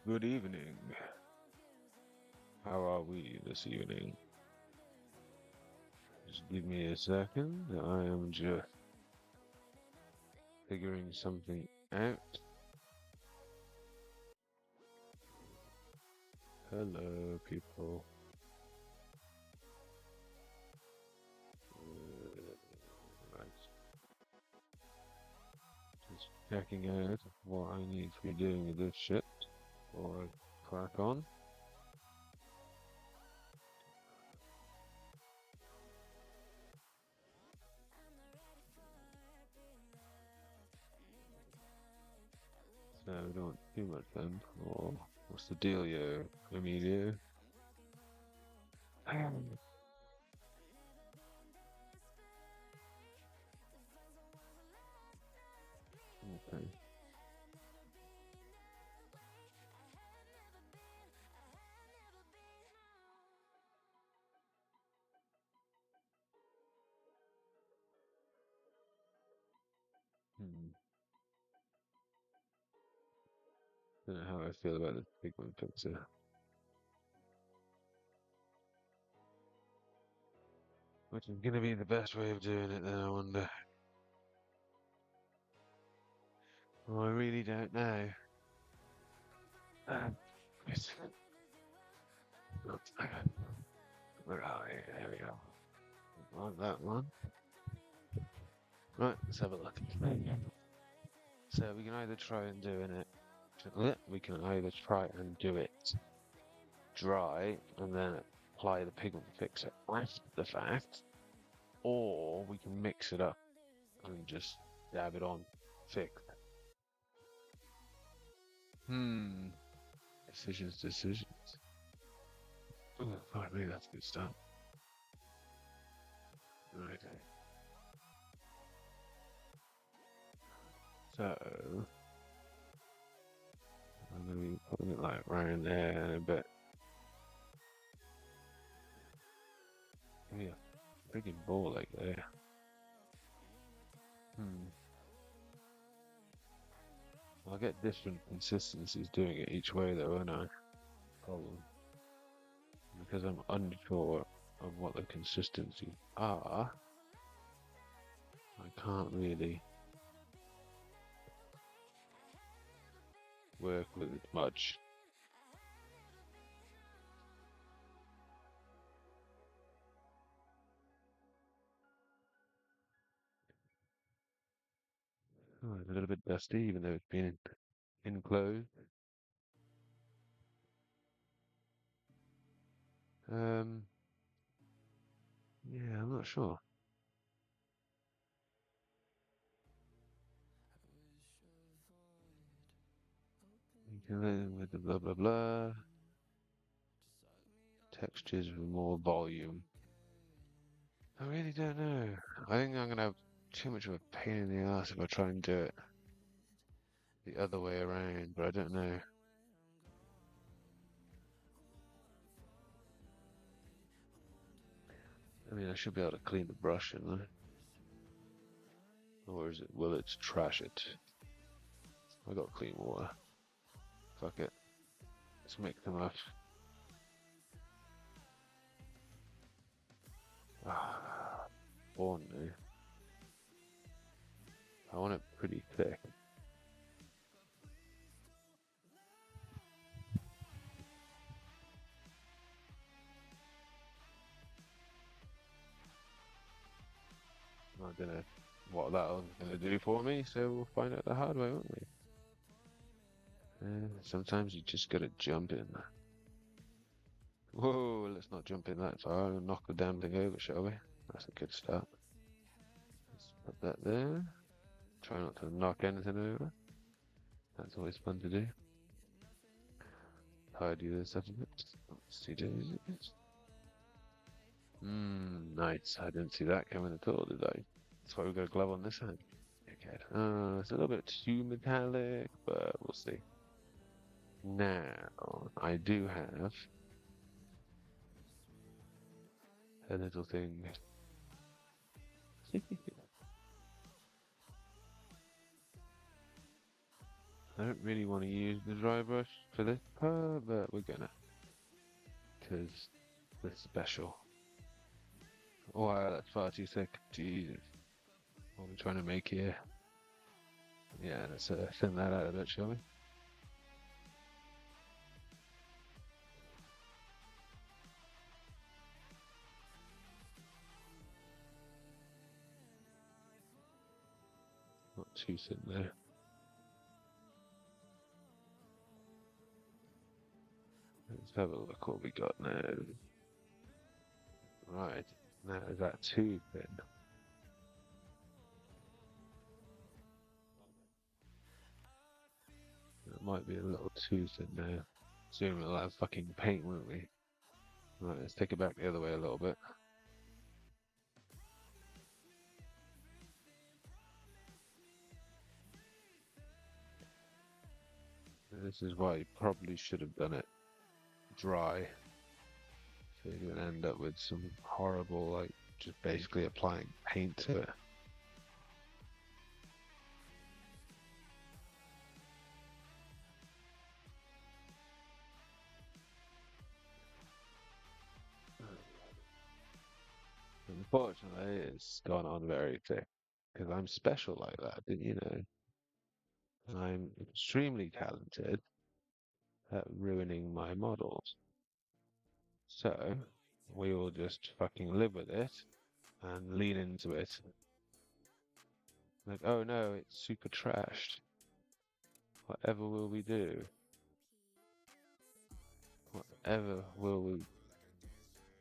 Good evening. How are we this evening? Just give me a second. I am just figuring something out. Hello, people. Right. Just checking out what I need to be doing with this shit before I crack on. So we don't want too much then. Or what's the dealio, Emilio? Okay. Hmm. Don't know how I feel about this pigment fixer. Which is gonna be the best way of doing it then, I wonder. Well, I really don't know. Yes. Where are we? There we go. Want that one. Right, let's have a look. So we can either try and doing it. We can either try and do it dry and then apply the pigment fixer after the fact, or we can mix it up and just dab it on thick. Hmm. Decisions. Oh, fuck me, that's good stuff. Right. So I'm gonna be putting it like right there and a bit. Yeah, freaking ball like there. Hmm. I'll get different consistencies doing it each way though, won't I? Problem. Because I'm unsure of what the consistencies are, I can't really work with it much. Oh, it's a little bit dusty, even though it's been enclosed. Um, yeah, I'm not sure. You can with the blah blah blah. Textures with more volume. I really don't know. I think I'm gonna have too much of a pain in the ass if I try and do it the other way around, but I don't know. I mean, I should be able to clean the brush, shouldn't I? Or is it, will it trash it? I got clean water. Fuck it. Let's make them up. Ah, oh no. I want it pretty thick. I don't know what that'll gonna do for me, so we'll find out the hard way, won't we? Sometimes you just gotta jump in. Whoa, let's not jump in that far and knock the damn thing over, shall we? That's a good start. Let's put that there. Try not to knock anything over. That's always fun to do. Tidy this up a bit. See, nice. I didn't see that coming at all, did I? That's why we got a glove on this hand. Okay. It's a little bit too metallic, but we'll see. Now, I do have a little thing. I don't really want to use the dry brush for this part, but we're gonna, because it's special. Wow, that's far too thick. Jesus. What are we trying to make here? Yeah, let's thin that out a bit, shall we? Not too thin there. Let's have a look what we got now. Right, now is that too thin? It might be a little too thin now. Soon we'll have fucking paint, won't we? Right, let's take it back the other way a little bit. This is why you probably should have done it dry. So you're gonna end up with some horrible, like, just basically applying paint to it. Unfortunately, it's gone on very thick. Because I'm special like that, didn't you know? I'm extremely talented at ruining my models. So, we will just fucking live with it and lean into it. Like, oh no, it's super trashed. Whatever will we do? Whatever will we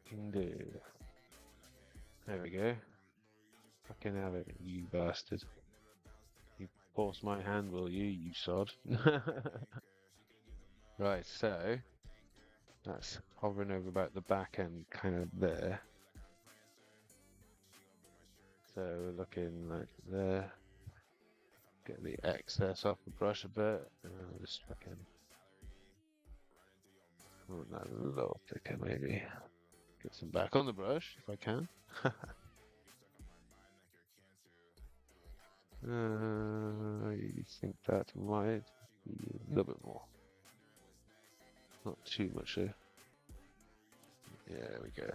fucking do? There we go. Fucking have it, you bastard. You force my hand, will you, you sod? Right, so that's hovering over about the back end, kind of there. So we're looking like there. Get the excess off the brush a bit, and then we'll just fucking want that a little thicker maybe. Get some back on the brush if I can. You think that might be a little bit more. Not too much here. Yeah, there we go.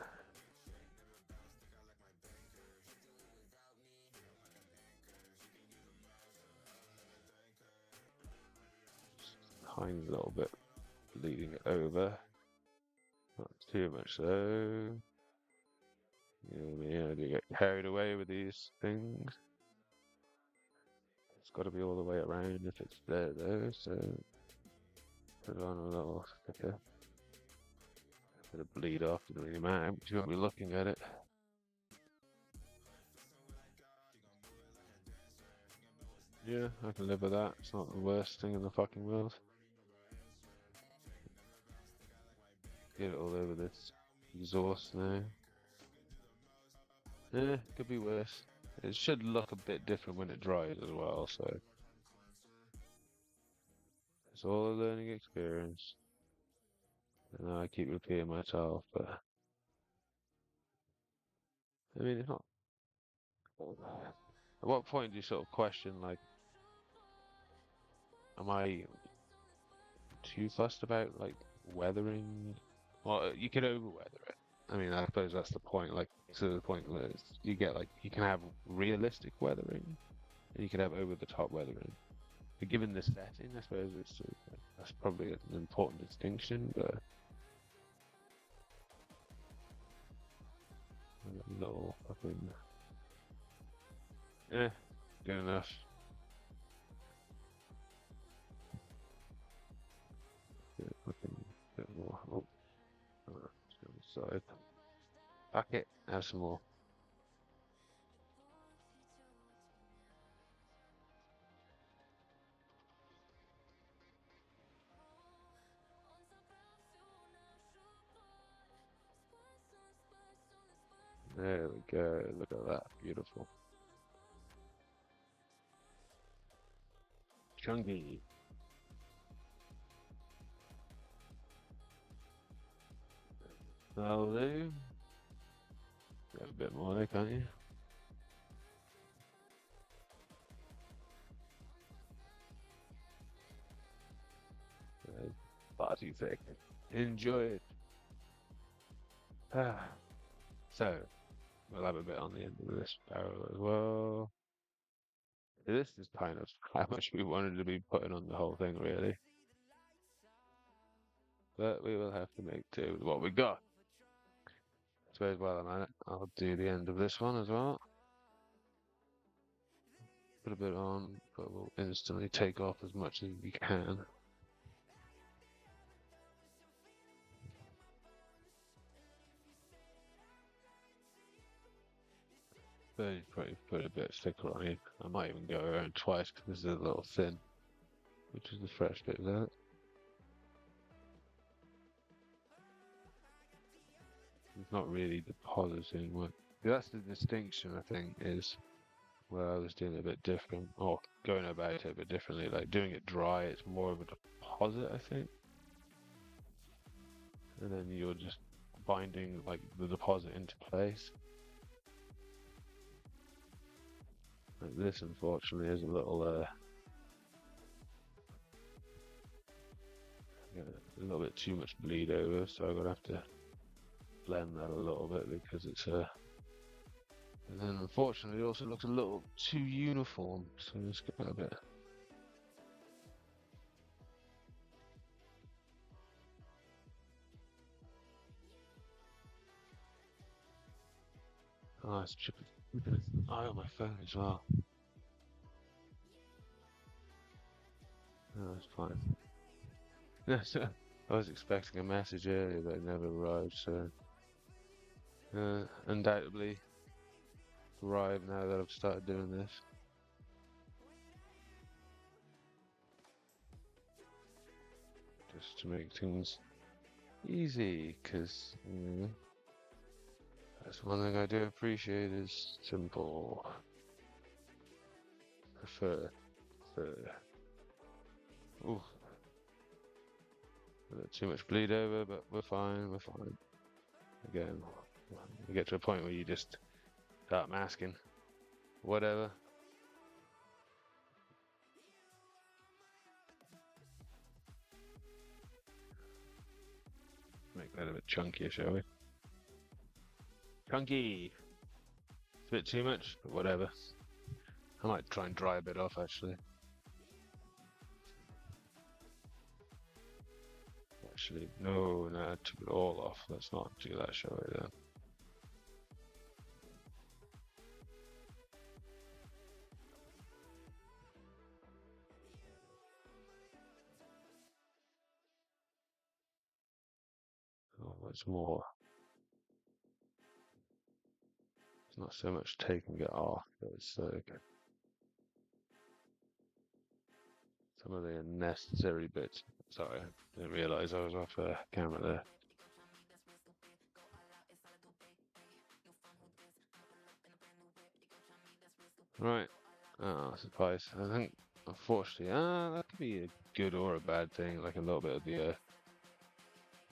Just tiny little bit leading it over. Not too much though. Yeah, do get carried away with these things. It's got to be all the way around if it's there though, so put it on a little thicker. A bit of bleed off, doesn't really matter, but you won't be looking at it. Yeah, I can live with that. It's not the worst thing in the fucking world. Get it all over this exhaust now. Yeah, could be worse. It should look a bit different when it dries as well, so it's all a learning experience. And I keep repeating myself, but I mean, it's not. At what point do you sort of question, like, am I too fussed about like weathering? Well, you could over-weather it. I mean, I suppose that's the point. Like, to the point where you get like you can have realistic weathering, and you can have over-the-top weathering. But given the setting, I suppose that's probably an important distinction. But a little fucking, eh, good enough. Fucking bit more. Oh, just go on the side. Back it. Have some more. There we go. Look at that. Beautiful. Chunky. That'll do. Got a bit more there, can't you? bloody thing. Enjoy it. So, we'll have a bit on the end of this barrel as well. This is kind of how much we wanted to be putting on the whole thing, really. But we will have to make do with what we got. I suppose while I'm at it, I'll do the end of this one as well. Put a bit on, but we'll instantly take off as much as we can. But probably put a bit thicker on it. I might even go around twice because this is a little thin, which is the fresh bit of that. It's not really depositing. That's the distinction, I think, is where I was doing it a bit different, or going about it a bit differently. Like doing it dry, it's more of a deposit, I think. And then you're just binding like the deposit into place. Like this, unfortunately, is a little bit too much bleed over, so I'm gonna have to blend that a little bit because it's and then unfortunately it also looks a little too uniform, so let's get a bit. Oh, it's chipping an eye on my phone as well. No, it's fine. I was expecting a message earlier that never arrived, so undoubtedly arrived now that I've started doing this. Just to make things easy, because that's one thing I do appreciate is simple. Prefer. Ooh. A bit too much bleed over, but we're fine. Again, you get to a point where you just start masking. Whatever. Make that a bit chunkier, shall we? Chunky! It's a bit too much, but whatever. I might try and dry a bit off, actually. No, I took it all off. Let's not do that, shall we, then? Oh, what's more? It's not so much taking it off, but it's some of the unnecessary bits. Sorry, I didn't realise I was off camera there. Right. Oh, surprise. I think, unfortunately, that could be a good or a bad thing, like a little bit of the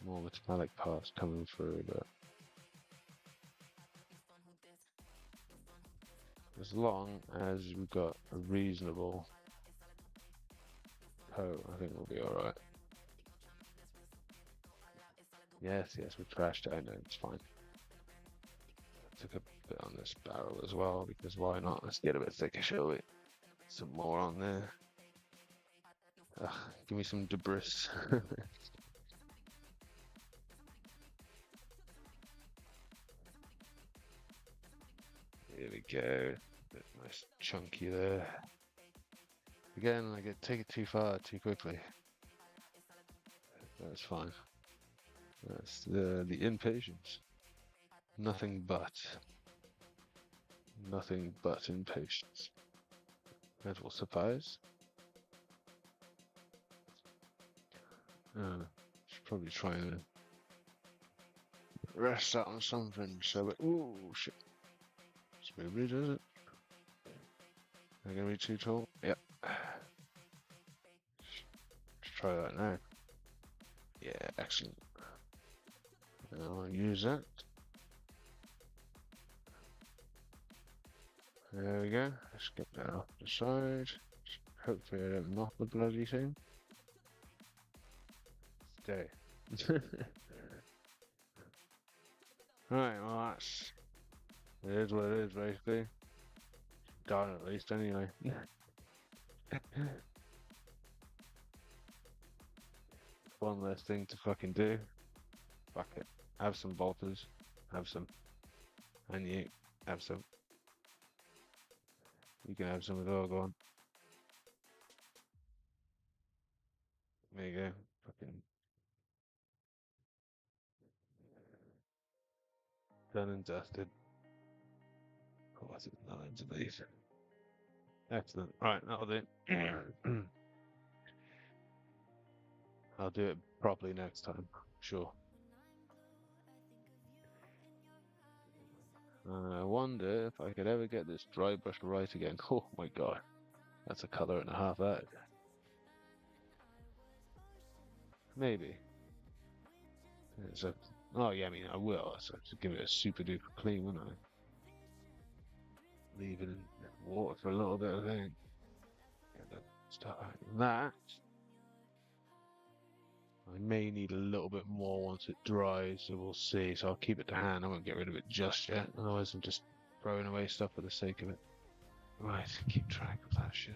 more metallic parts coming through, but as long as we've got a reasonable coat, I think we'll be alright. Yes, we trashed it, I know, it's fine. I took a bit on this barrel as well, because why not? Let's get a bit thicker, shall we? Some more on there. Ugh, give me some debris. Here we go. Bit nice chunky there. Again, I get take it too far too quickly. That's fine. That's the impatience. Nothing but impatience. That will suffice. Should probably try and rest that on something so it. Ooh, shit. Smoothly does it. Am I gonna be too tall? Yep. Let's try that now. Yeah, excellent. Now I'll use that. There we go. Let's get that off the side. Hopefully I don't knock the bloody thing. Okay. Right, well that's it is what it is basically. Done at least anyway. One less thing to fucking do. Fuck it. Have some bolters. Have some. And you have some. You can have some as well, go on. There you go. Fucking done and dusted. Oh, what's it? Loads of these. Excellent. Right, that'll do. I'll do it properly next time. Sure. I wonder if I could ever get this dry brush right again. Oh my god. That's a colour and a half out. Maybe. It's a, oh yeah, I mean I will. So to give it a super duper clean, wouldn't I? Leave it in water for a little bit, I think. And then start adding that. I may need a little bit more once it dries, so we'll see. So I'll keep it to hand. I won't get rid of it just yet. Otherwise, I'm just throwing away stuff for the sake of it. Right, keep track of that shit.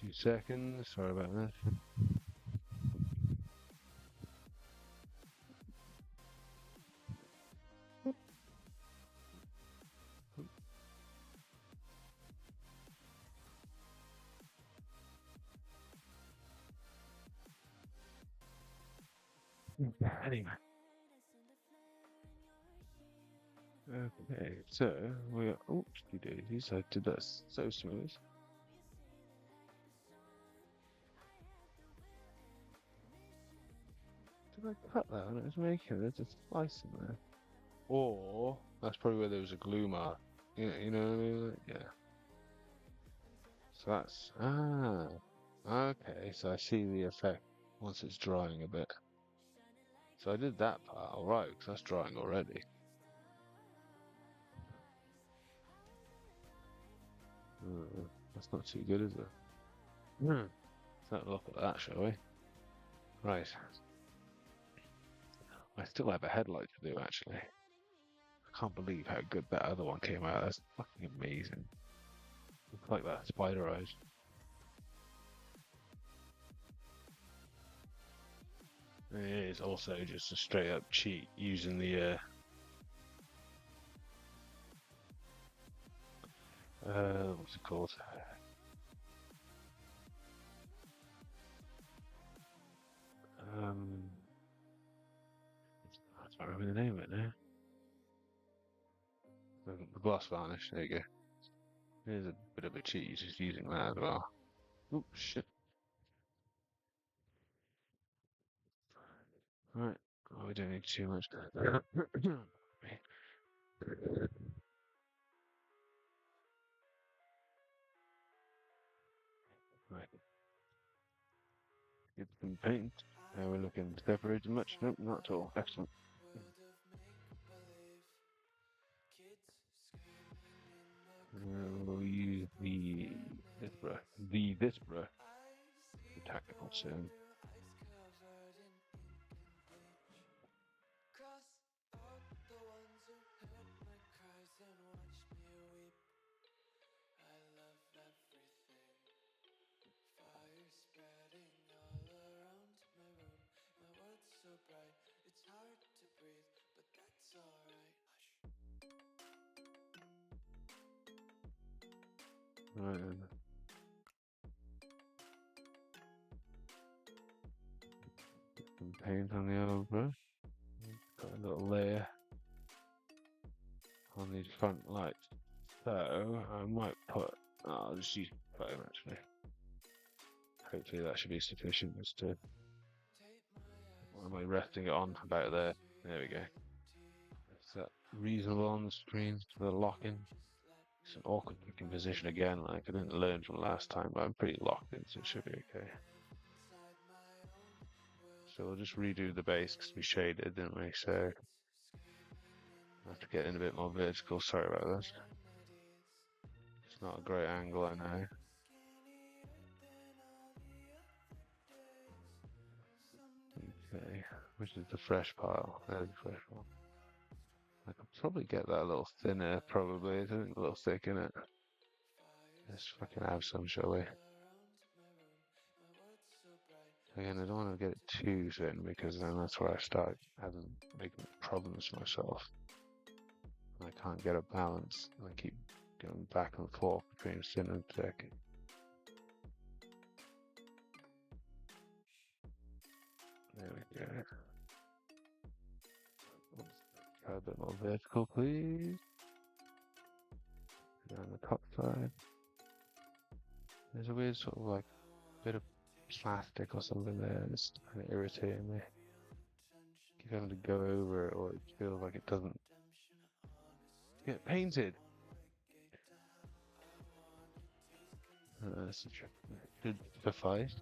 Few seconds. Sorry about that. Anyway. Okay, so we are. Oops, daisies. I did that so smooth. Did I cut that when it was making it? There's a slice in there. Or that's probably where there was a glue mark. You know what I mean? Yeah. So that's okay. So I see the effect once it's drying a bit. So I did that part all right because that's drying already. That's not too good, is it? Let's have a look at that, shall we? Right. I still have a headlight to do, actually. I can't believe how good that other one came out. That's fucking amazing. Looks like that spider eyes. It is also just a straight up cheat using the what's it called? I can't remember the name of it now. The gloss varnish. There you go. Here's a bit of a cheat just using that as well. Oh shit! Right. Oh, we don't need too much. Right. Get some paint. How we're looking separated much? Nope, not at all. Excellent. We'll use this brush, the tactical soon. Right then. Some paint on the old brush. Got a little layer on these front lights. So I might put. I'll just use foam actually. Hopefully that should be sufficient as to. What am I resting it on? About there. There we go. Is that reasonable on the screen for the locking? It's an awkward looking position again, like I didn't learn from last time, but I'm pretty locked in, so it should be okay. So we'll just redo the base because we shaded, didn't we? So I have to get in a bit more vertical. Sorry about this. It's not a great angle, I know. Okay, which is the fresh pile? There's the fresh one. I could probably get that a little thinner, probably. It's a little thick, isn't it? Let's fucking have some, shall we? Again, I don't want to get it too thin because then that's where I start making problems for myself. I can't get a balance. I keep going back and forth between thin and thick. There we go. Try a bit more vertical, please. Down the top side. There's a weird sort of like bit of plastic or something there. It's kind of irritating me. Keep having to go over it, or it feels like it doesn't get painted. That's should suffice.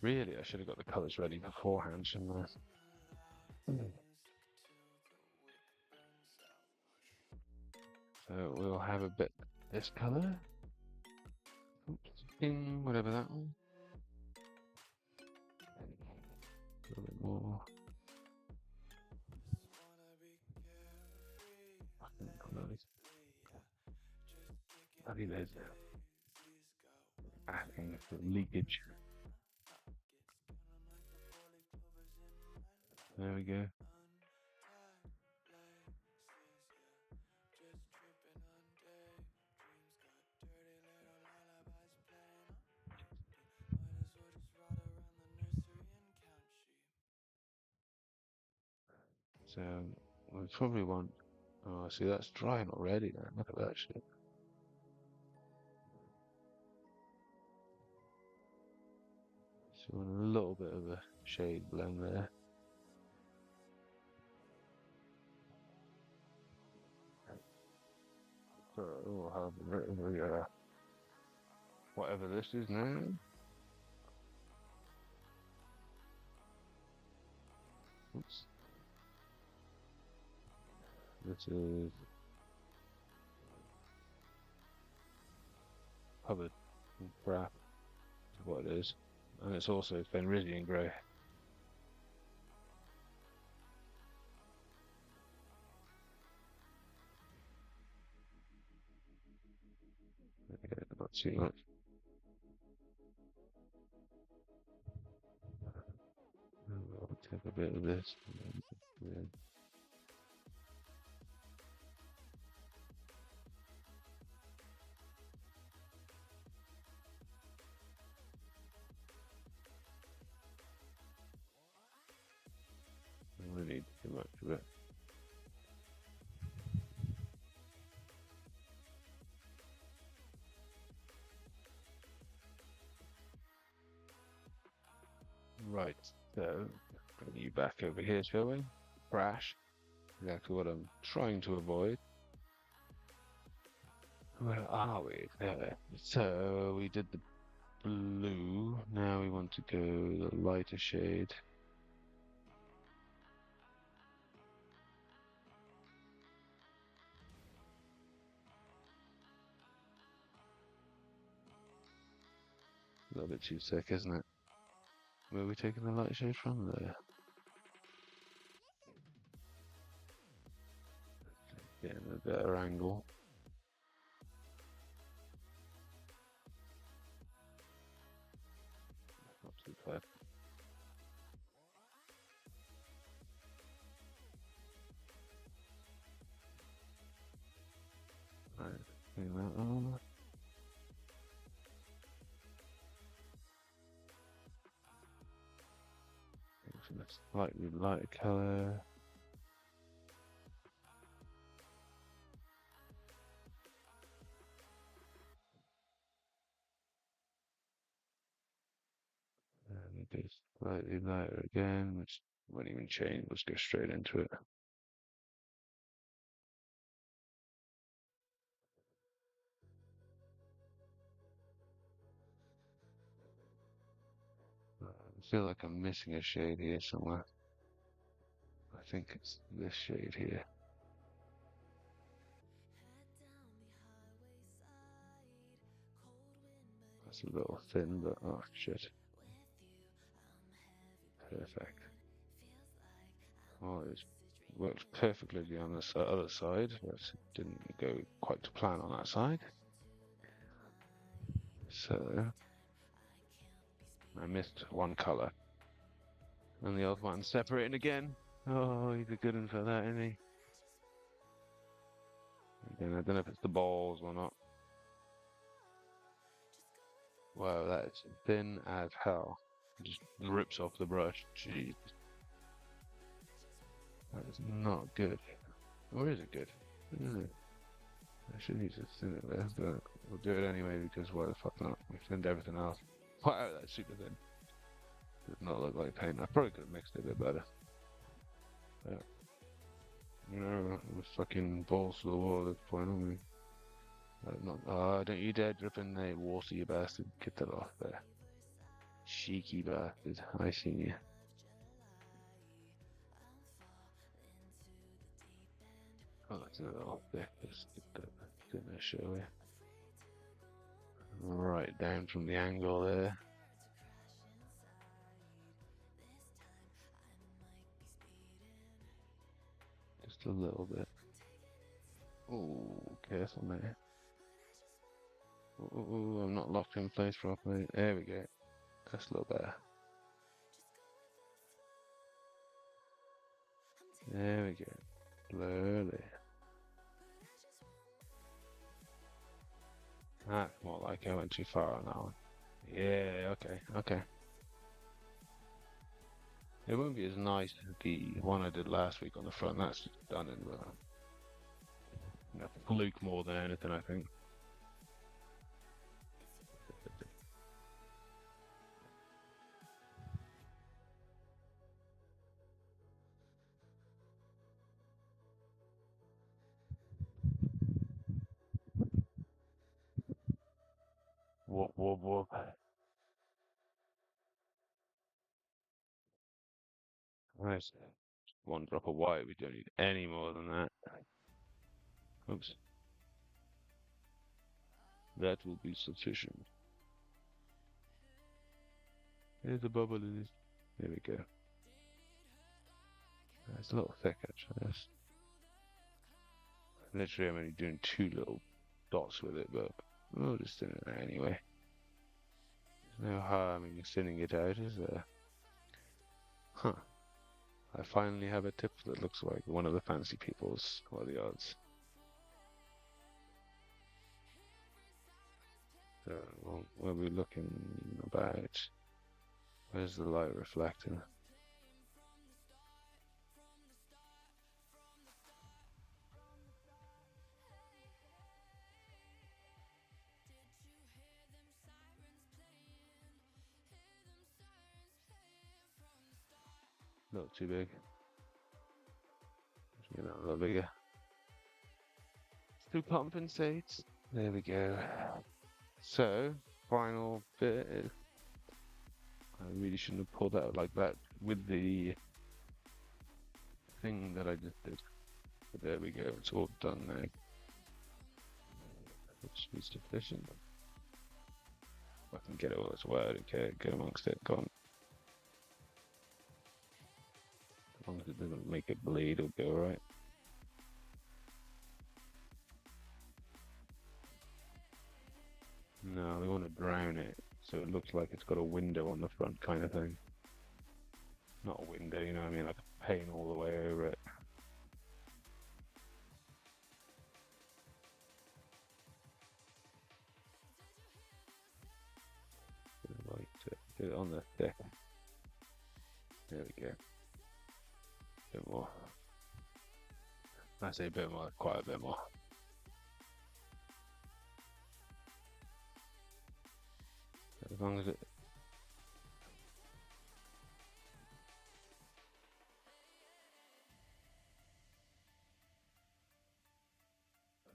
Really, I should have got the colours ready beforehand, shouldn't I? So we'll have a bit this colour. Oops, whatever that one. A little bit more. Fucking close. Bloody there's acting for leakage. There we go. So we probably want. Oh, see, that's drying already now. Look at that shit. So we want a little bit of a shade blend there. So we'll have whatever this is now. Oops. This is covered in crap. Is what it is, and it's also Fenrisian grey. Not too much. I'll take a bit of this. Yeah. I don't need too much of it. Right, so bring you back over here, shall we? Crash. Exactly what I'm trying to avoid. Where are we? There. So we did the blue. Now we want to go the lighter shade. A little bit too thick, isn't it? Where are we taking the lighter shade from there? Getting a better angle. Not too bad. Right, clean that on. Slightly lighter colour. And go slightly lighter again, which won't even change, let's go straight into it. feel like I'm missing a shade here somewhere. I think it's this shade here. That's a little thin, but oh shit. Perfect. Oh, it worked perfectly on the other side, but it didn't go quite to plan on that side. So I missed one colour. And the old one's separating again. Oh, he's a good one for that, isn't he? Again, I don't know if it's the balls or not. Wow, that is thin as hell. It just rips off the brush. Jeez. That is not good. Or is it good? I don't know. I should need to thin it there, but we'll do it anyway because why the fuck not? We thinned everything else. Wow, that's super thin. Does not look like paint. I probably could have mixed it a bit better. But, you know, it was fucking balls to the wall at this point, aren't we? Not, don't you dare drip in the water, you bastard. Get that off there. Cheeky bastard. I seen you. Oh, it's a little thick. Let's get that in there, shall we? Right down from the angle there. Just a little bit. Oh, careful there. Oh, I'm not locked in place properly. There we go. That's a little better. There we go. Slowly. That's more like I went too far on that one. Yeah, okay. It won't be as nice as the one I did last week on the front. That's just done in fluke more than anything, I think. Whoop, whoop, whoop. Nice. One drop of white. We don't need any more than that. Oops. That will be sufficient. There's a bubble in this. There we go. It's a little thick, actually. Literally, I'm only doing 2 little dots with it, but we'll just thin it out anyway. There's no harm in thinning it out, is there? Huh. I finally have a tip that looks like one of the fancy people's. What are the odds? So, what are we looking about? Where's the light reflecting? A little too big. Let's get that a little bigger. To compensate. There we go. So, final bit. I really shouldn't have pulled out like that with the thing that I just did. But there we go, it's all done now. Which is sufficient. If I can get it all as well, okay, get amongst it, go on. As long as it doesn't make it bleed, it'll be alright. No, we want to drown it, so it looks like it's got a window on the front kind of thing. Not a window, you know what I mean, like a pane all the way over it. Like to get it on the thick. There we go. A bit more. I say a bit more, quite a bit more. As long as it.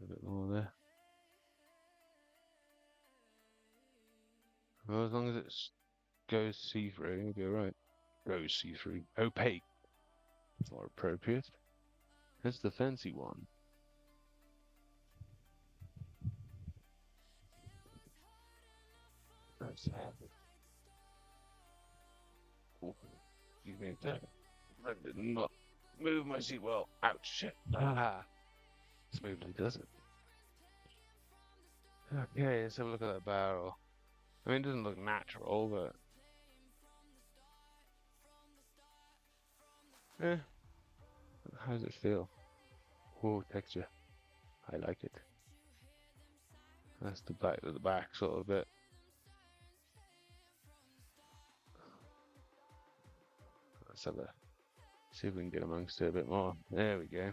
A bit more there. Well, as long as it's goes see-through, you'll be alright. Goes see-through. Opaque. More appropriate. That's the fancy one. That's excuse me. I did not move my seat well. Ouch, shit. Ah. Smoothly does it. Okay, let's have a look at that barrel. I mean, it doesn't look natural, but... Eh. How does it feel? Oh, texture. I like it. That's the back of the back sort of bit. Let's have a... see if we can get amongst it a bit more. There we go.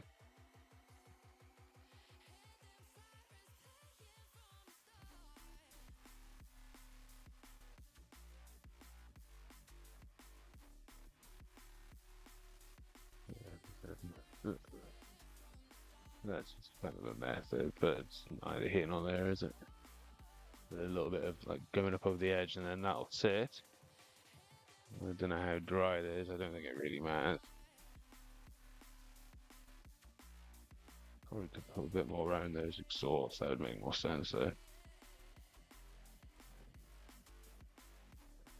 That's just kind of a method, but it's neither here nor there, is it? A little bit of like going up over the edge and then that'll sit. I don't know how dry it is, I don't think it really matters. Probably could put a bit more around those exhausts, that would make more sense though.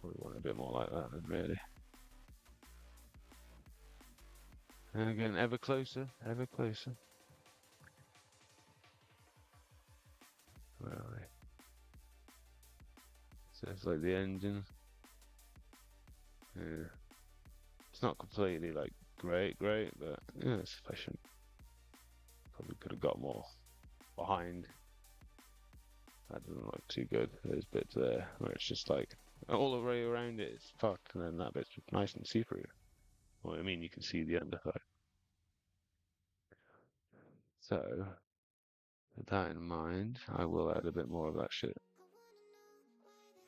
Probably want a bit more like that, really. And again, ever closer, ever closer. Where are we? So it's like the engine. Yeah. It's not completely like great, but yeah, it's sufficient. Probably could have got more behind. That doesn't look too good. There's bits there where it's just like all the way around it is fucked, and then that bit's nice and see-through. Well, I mean, you can see the underside. So, with that in mind, I will add a bit more of that shit.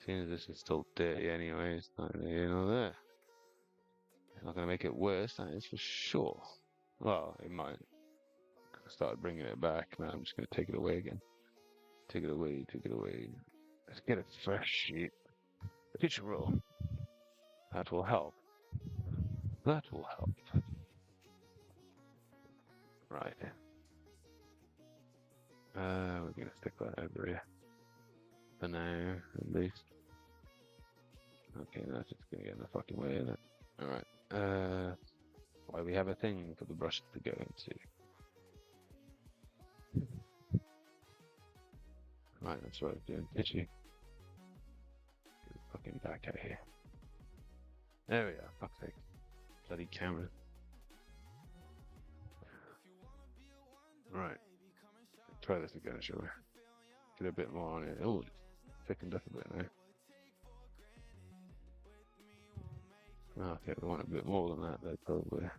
Seeing as this is still dirty anyway, it's not really there. It's not going to make it worse, that is for sure. Well, it might. I started bringing it back, now I'm just going to take it away again. Take it away, take it away. Let's get a fresh sheet. Picture roll. That will help. That will help. Right. We're going to stick that over here. For now, at least. Okay, that's just going to get in the fucking way, isn't it? Alright. Why we have a thing for the brushes to go into. Right, that's what I'm doing. Tissue. Get the fucking back out here. There we are. Fuck's sake. Bloody camera. Right. Try this again, shall we? Get a bit more on it. Oh, it's thickened up a bit now. Oh, okay, we want a bit more than that, though, probably.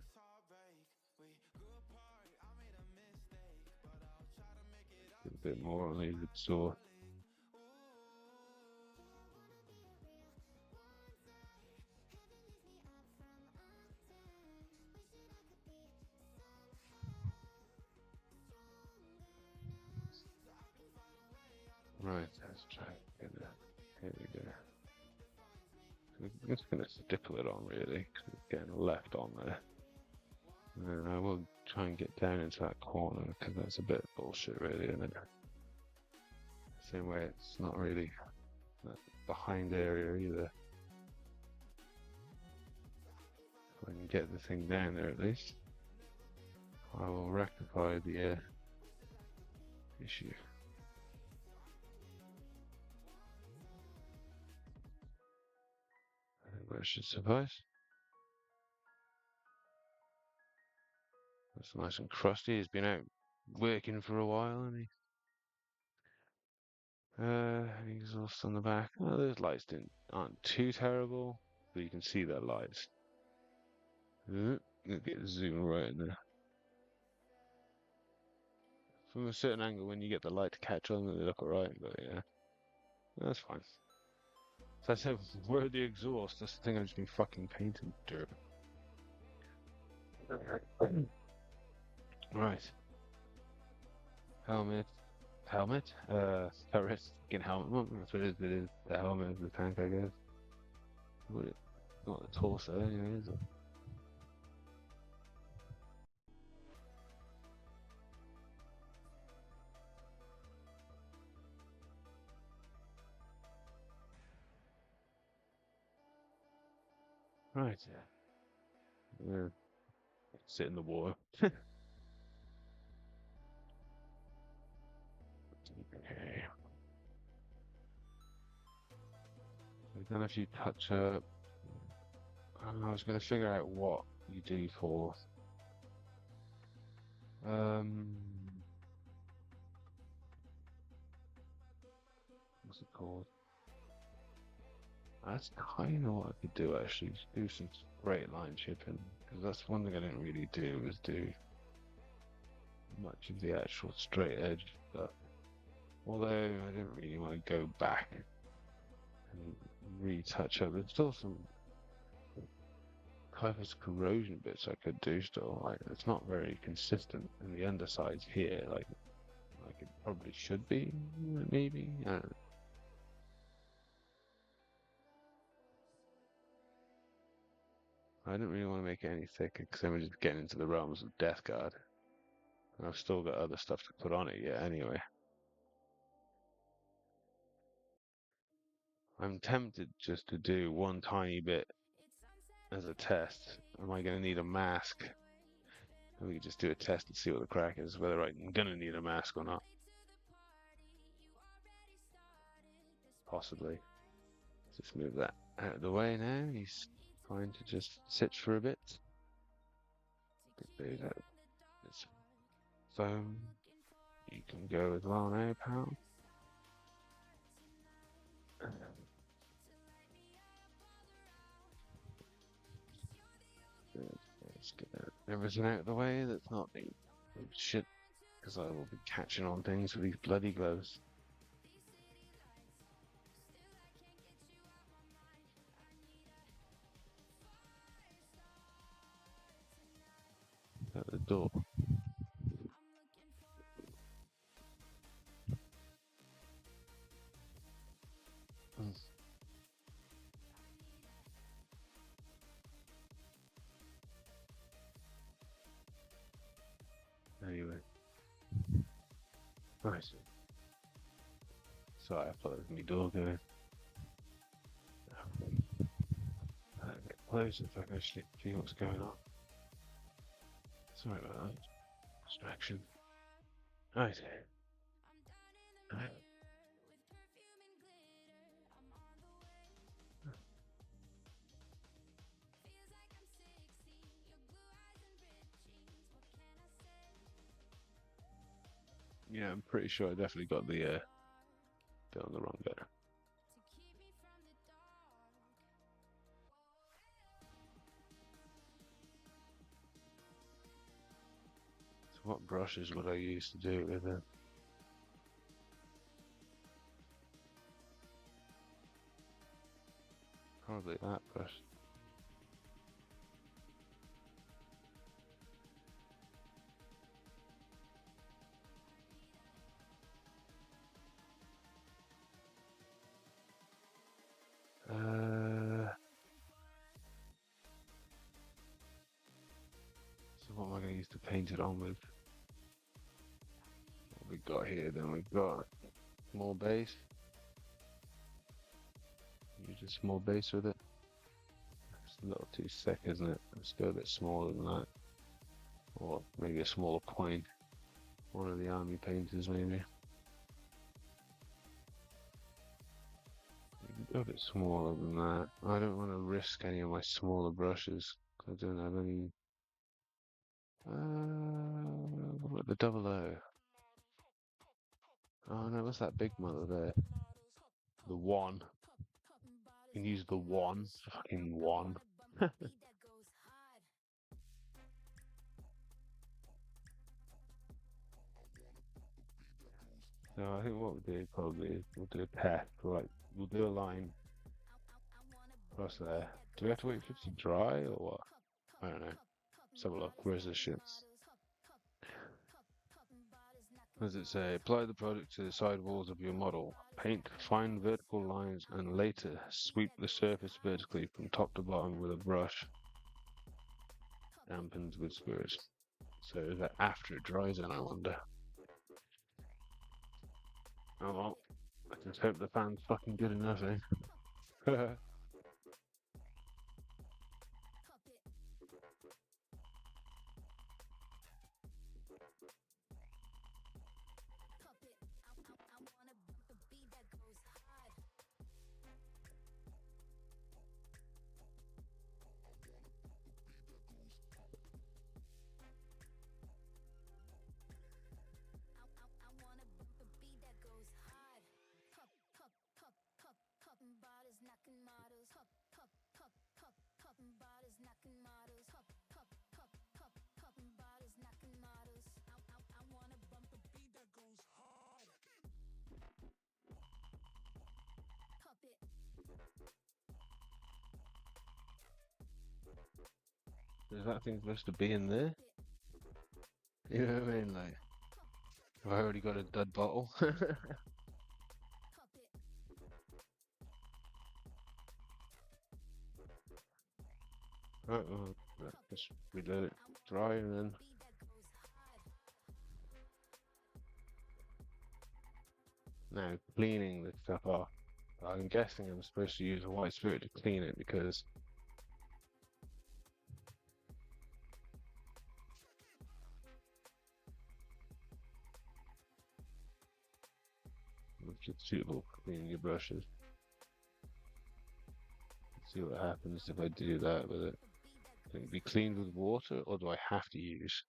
Get a bit more on these exhaust. Right, let's try again. Here we go. I'm just going to stipple it on, really, because it's getting left on there. And I will try and get down into that corner, because that's a bit of bullshit, really, isn't it? Same way it's not really that behind area either. If I can get the thing down there at least, I will rectify the issue. I think that should suffice. That's nice and crusty. He's been out working for a while, hasn't he? Exhaust on the back. Oh, those lights aren't too terrible, but you can see their lights. Get the zoom right in there. From a certain angle, when you get the light to catch on, they look alright, but yeah. That's fine. So I said, where are the exhausts? That's the thing I've just been fucking painting dirt. Right. Helmet. Helmet? Turret. Fucking helmet. Well, that's what it is. It is the helmet of the tank, I guess. Not the torso anyway, is it? Right. Yeah. Sit in the water. Okay. So then if you touch up, I was going to figure out what you do for, um, what's it called? That's kind of what I could do actually. Do some straight line chipping, because that's one thing I didn't really do, was do much of the actual straight edge stuff. Although I didn't really want to go back and retouch up. There's still some surface corrosion bits I could do still. Like it's not very consistent in the undersides here, like it probably should be, maybe. I don't know. I didn't really want to make it any thicker because then we're just getting into the realms of Death Guard. And I've still got other stuff to put on it yet anyway. I'm tempted just to do one tiny bit as a test. Am I going to need a mask? And we could just do a test and see what the crack is, whether I'm going to need a mask or not. Possibly. Just move that out of the way now. He's trying to just sit for a bit. Do that. It's foam. You can go as well now, pal. Let's get everything out of the way that's not the shit, because I will be catching on things with these bloody gloves. At the door. Anyway. Right. Sorry, I thought it was my door going. I'll get closer so I can actually see what's going on. Sorry about that. Distraction. Right. Yeah, I'm pretty sure I definitely got the bit on the wrong bit. So what brushes would I use to do it with it? Probably that brush. So what am I going to use to paint it on with? What we got here, then we've got small base. Use a small base with it. It's a little too thick, isn't it? Let's go a bit smaller than that. Or maybe a smaller point. One of the army painters, maybe. Go a bit smaller than that. I don't want to risk any of my smaller brushes. I don't have any. What about the double O? Oh no, what's that big mother there? The one. You can use the one. Fucking one. So I think what we'll do probably is we'll do a test. We'll do a line across there. Do we have to wait for it to dry or what? I don't know. Let's have a look. Where's the shit? As it say, apply the product to the side walls of your model. Paint fine vertical lines and later sweep the surface vertically from top to bottom with a brush, dampened with spirits. So is that after it dries in, I wonder? Oh well, I just hope the fan's fucking good enough, eh? Is that thing supposed to be in there? You know what I mean? Like, have I already got a dud bottle? Right, well, just we let it dry and then now cleaning the stuff off. I'm guessing I'm supposed to use a white spirit to clean it because it's suitable for cleaning your brushes. Let's see what happens if I do that with it. Can it be cleaned with water or do I have to use?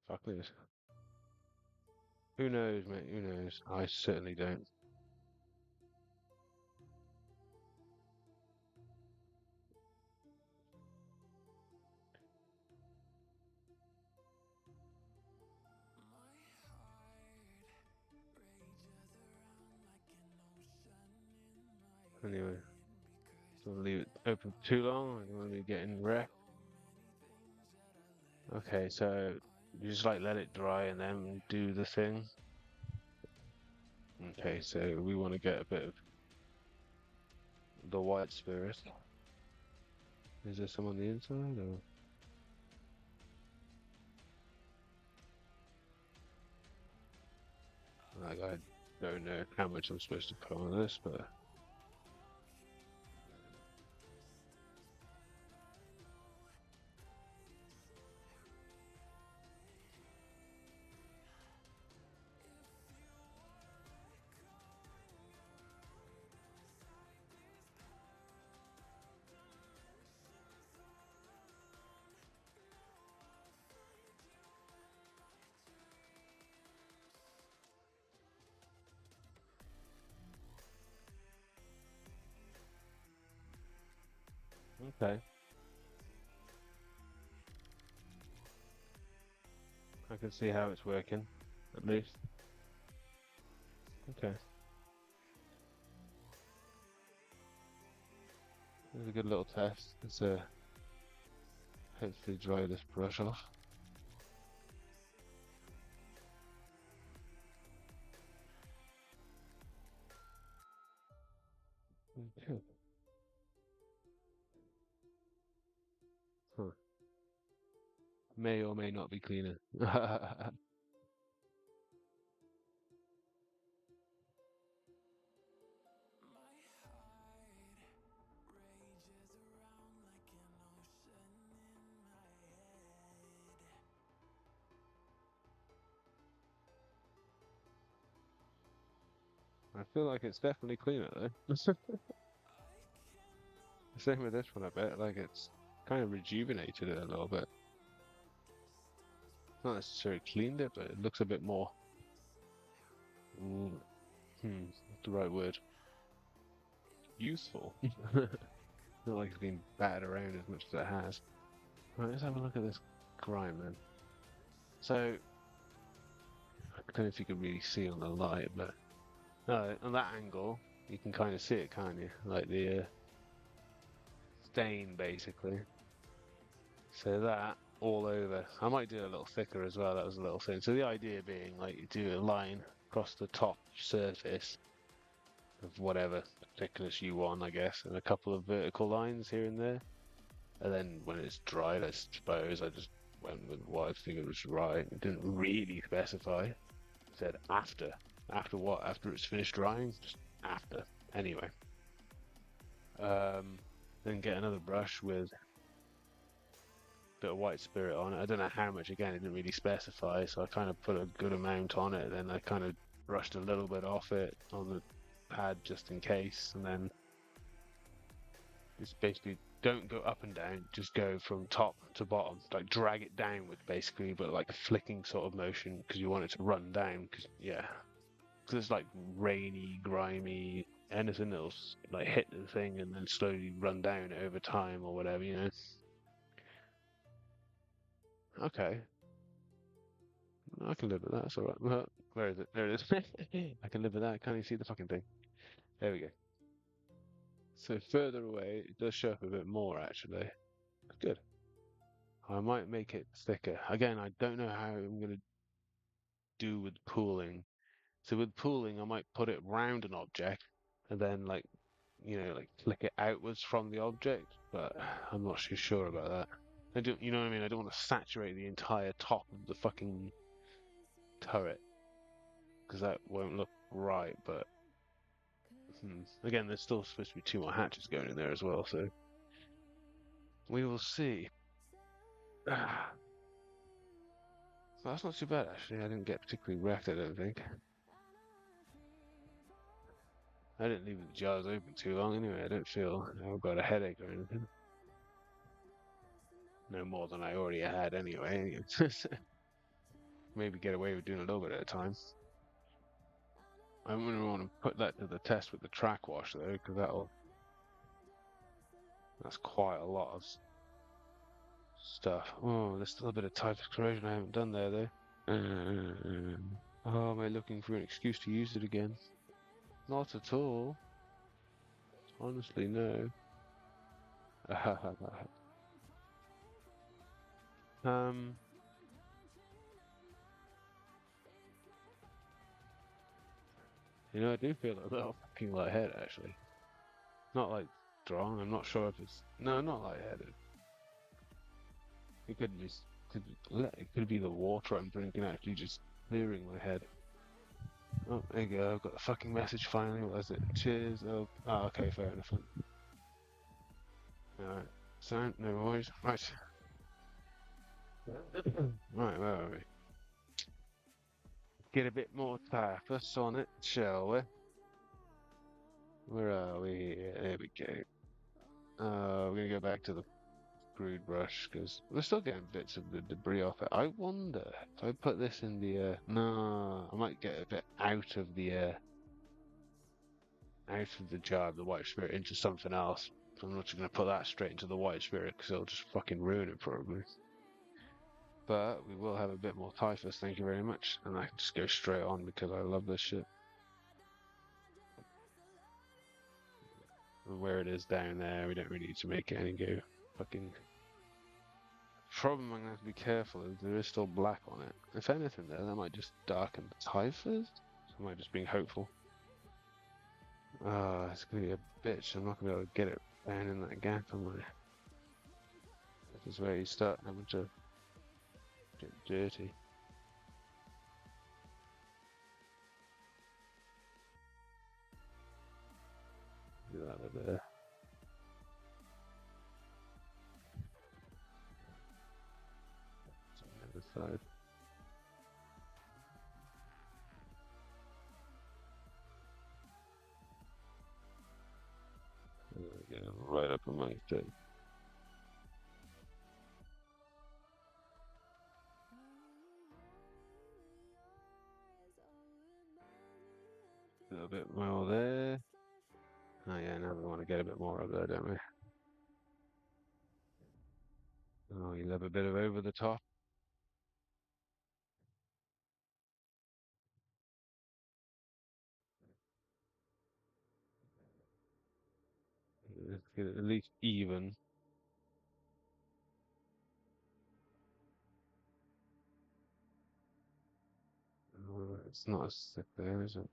Fuck this. Who knows, mate? Who knows? I certainly don't. Anyway, don't leave it open for too long. I don't want to be getting wrecked. Okay, so you just like let it dry and then do the thing. Okay, so we want to get a bit of the white spirit. Is there some on the inside or? Like I don't know how much I'm supposed to put on this, but okay. I can see how it's working, at least. Okay. There's a good little test. Let's hopefully dry this brush off. Okay. Huh. May or may not be cleaner. I feel like it's definitely cleaner though. Same with this one, I bet. Like it's kind of rejuvenated it a little bit. Not necessarily cleaned it, but it looks a bit more. Mm, what's the right word? Useful. Not like it's been battered around as much as it has. Right, let's have a look at this grime then. So, I don't know if you can really see on the light, but on that angle, you can kind of see it, can't you? Like the stain, basically. So that all over. I might do it a little thicker as well. That was a little thing. So the idea being like you do a line across the top surface of whatever thickness you want, I guess, and a couple of vertical lines here and there. And then when it's dried, I suppose I just went with what I figured was right. It didn't really specify. It said after. After what? After it's finished drying? Just after. Anyway. Then get another brush with a bit of white spirit on it. I don't know how much, again, it didn't really specify, so I kind of put a good amount on it, then I kind of brushed a little bit off it on the pad just in case, and then just basically don't go up and down, just go from top to bottom, like drag it downward basically, but like a flicking sort of motion because you want it to run down, because it's like rainy, grimy, anything that'll like hit the thing and then slowly run down over time or whatever, you know. Okay, I can live with that. That's all right. Where is it? There it is. I can live with that. Can't even see the fucking thing. There we go. So further away, it does show up a bit more actually. Good. I might make it thicker. Again, I don't know how I'm gonna do with pooling. So with pooling, I might put it round an object and then like like flick it outwards from the object, but I'm not too sure about that. I don't, you know what I mean? I don't want to saturate the entire top of the fucking turret because that won't look right. But again, there's still supposed to be two more hatches going in there as well, so we will see. Well, that's not too bad actually. I didn't get particularly wrecked, I don't think. I didn't leave the jars open too long anyway. I don't feel I've got a headache or anything. No more than I already had anyway. Maybe get away with doing a little bit at a time. I'm gonna want to put that to the test with the track wash though, because that's quite a lot of stuff. Oh, there's still a bit of type corrosion I haven't done there though. Oh, am I looking for an excuse to use it again? Not at all. Honestly, no. um, I do feel a little fucking lightheaded actually. Not like strong. I'm not sure if it's no, not lightheaded. It could be, it could be the water I'm drinking actually just clearing my head. Oh, there you go. I've got the fucking message finally. What is it? Cheers. Oh, okay, fair enough. Alright. Sound, no worries. Right. Right, where are we? Get a bit more typhus on it, shall we? Where are we? There we go. We're gonna go back to the crude brush because we're still getting bits of the debris off it. I wonder if I put this in the no, I might get a bit out of the jar of the white spirit into something else. I'm not just gonna put that straight into the white spirit because it'll just fucking ruin it probably. But we will have a bit more typhus, thank you very much. And I just go straight on because I love this shit. And where it is down there, we don't really need to make it any go fucking. Problem I'm gonna have to be careful is there is still black on it. If anything there, that might just darken the typhus. So am I just being hopeful? Ah, it's gonna be a bitch. I'm not gonna be able to get it down in that gap, am I? This is where you start having to get dirty. Do that over there. On the other side. There we go, right up amongst it. A little bit more there. Oh yeah, now we want to get a bit more of there, don't we? Oh, you love a bit of over the top. Let's get it at least even. It's not as thick there, is it?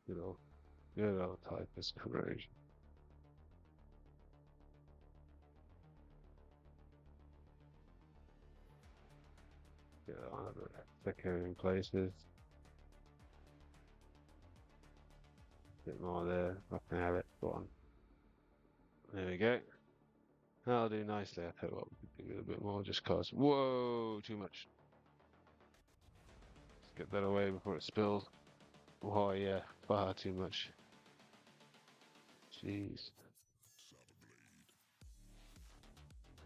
Good old typist corrosion. Yeah, a bit thicker in places. Bit more there. I can have it. Go on. There we go. That'll do nicely. I tell you what, we could do a little bit more just cause. Whoa, too much. Let's get that away before it spills. Oh yeah, far too much. Jeez.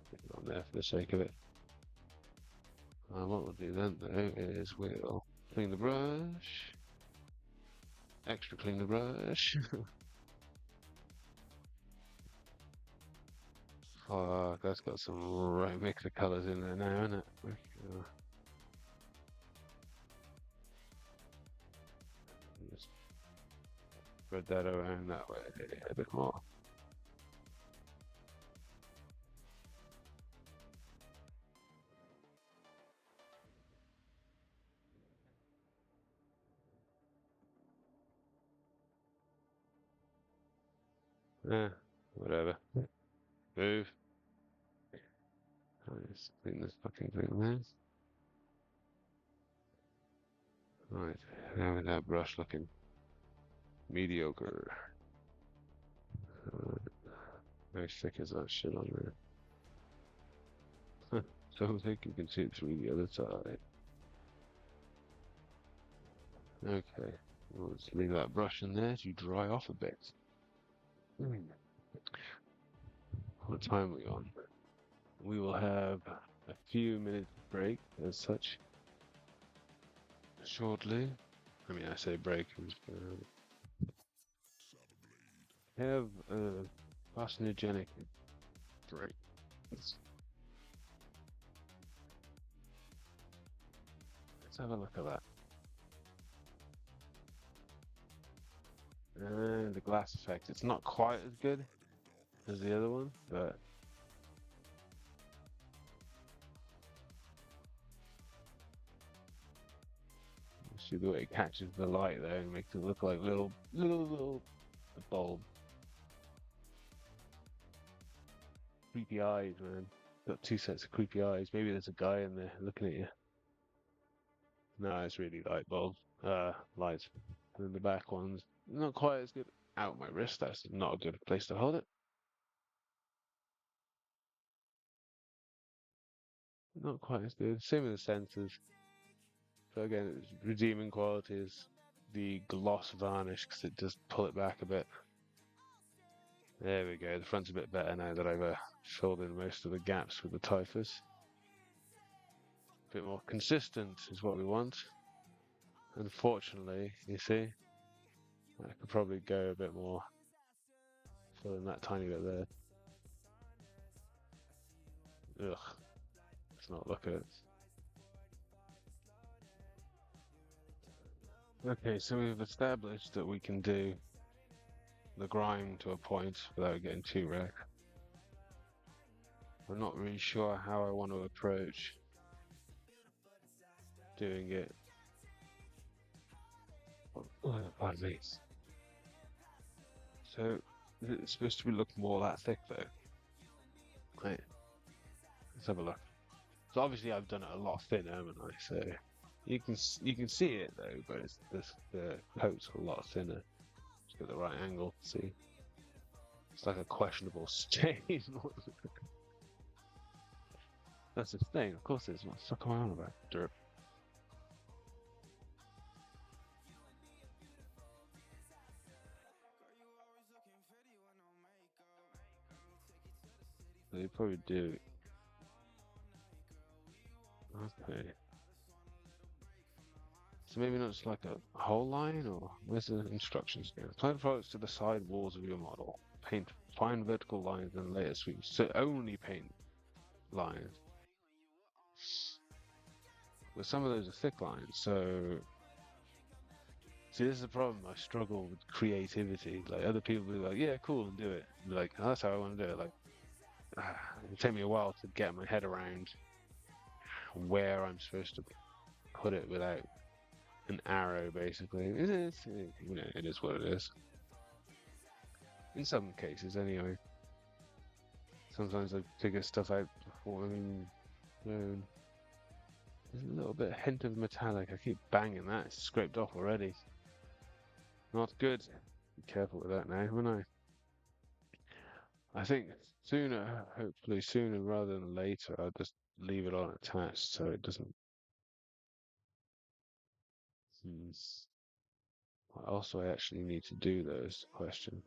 Get it on there for the sake of it. What we'll do then though is we'll clean the brush. Extra clean the brush. Oh, that's got some right mix of colours in there now, isn't it? Just spread that around that way a bit more. Whatever. Move. Let's clean this fucking thing there. Right, how is that brush looking? Mediocre. Very thick as that shit on there. So thick you can see it through the other side. Okay, well, let's leave that brush in there to dry off a bit. What time are we on? We will have a few minutes break as such shortly. I mean, I say break. Have a carcinogenic break. Let's have a look at that. And the glass effect. It's not quite as good as the other one, but see the way it catches the light there and makes it look like little bulb. Creepy eyes, man. Got two sets of creepy eyes. Maybe there's a guy in there looking at you. No, it's really light bulb. Lights. And then the back one's not quite as good. Out my wrist. That's not a good place to hold it. Not quite as good. Same with the sensors. So again, its redeeming quality is the gloss varnish because it does pull it back a bit. There we go. The front's a bit better now that I've filled in most of the gaps with the typhus. A bit more consistent is what we want. Unfortunately, you see, I could probably go a bit more, fill in that tiny bit there. Ugh, let's not look at it. Okay, so we've established that we can do the grime to a point without getting too wrecked. I'm not really sure how I want to approach doing it. Pardon me. So, it's supposed to be looking more that thick though. Right, let's have a look. So obviously I've done it a lot thinner, haven't I? So you can see it though, but the coat's a lot thinner. Just get the right angle to see. It's like a questionable stain. That's a stain, of course it is. What the fuck am I on about? Dirt. They probably do. Okay. So maybe not just like a whole line, or where's the instructions go? Apply the products to the side walls of your model. Paint fine vertical lines and layer sweeps. So only paint lines. But some of those are thick lines, so see, this is the problem. I struggle with creativity. Like other people be like, "Yeah, cool, and do it." Be like, oh, that's how I want to do it. Like, it take me a while to get my head around where I'm supposed to put it without an arrow, basically. It is, you know, it is what it is. In some cases, anyway. Sometimes I figure stuff out before I mean, known. There's a little bit hint of metallic. I keep banging that. It's scraped off already. Not good. Be careful with that now, won't I? I think sooner, hopefully sooner rather than later, I'll just leave it on attached so it doesn't. What else do I actually need to do, though, is the question.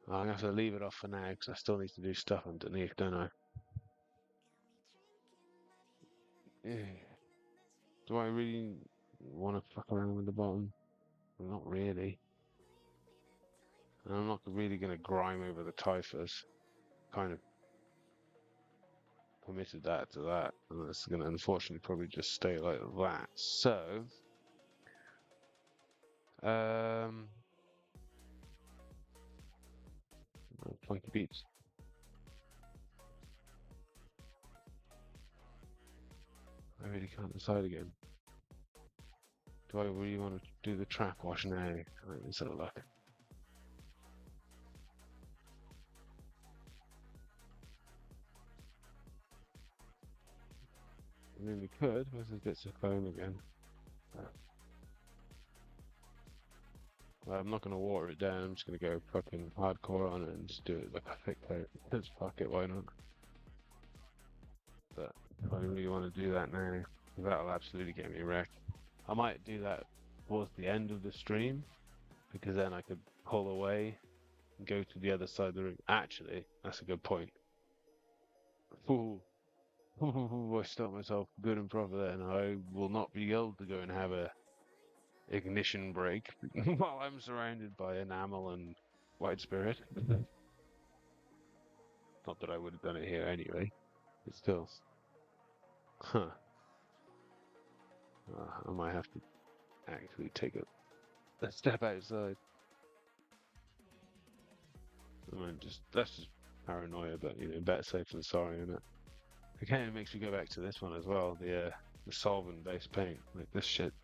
I'm going to have to leave it off for now because I still need to do stuff underneath, don't I? Do I really want to fuck around with the bottom? Well, not really. And I'm not really going to grime over the typhus. Kind of permitted that to that, and it's going to unfortunately probably just stay like that. So, funky beats. I really can't decide again. Do I really want to do the trap wash now? Let's have a look. I mean, we could. Where's the bits of foam again? Well, I'm not going to water it down. I'm just going to go fucking hardcore on it and just do it like a thick coat. Just fuck it, why not? But if I really want to do that now, that'll absolutely get me wrecked. I might do that towards the end of the stream, because then I could pull away and go to the other side of the room. Actually, that's a good point. Ooh. I stopped myself good and proper there, and I will not be able to go and have a ignition break while I'm surrounded by enamel and white spirit. Not that I would have done it here anyway, but still. Huh. I might have to actually take a step outside. I mean, that's just paranoia, but you know, better safe than sorry, isn't it? Again, it makes me go back to this one as well, the solvent-based paint, like this shit.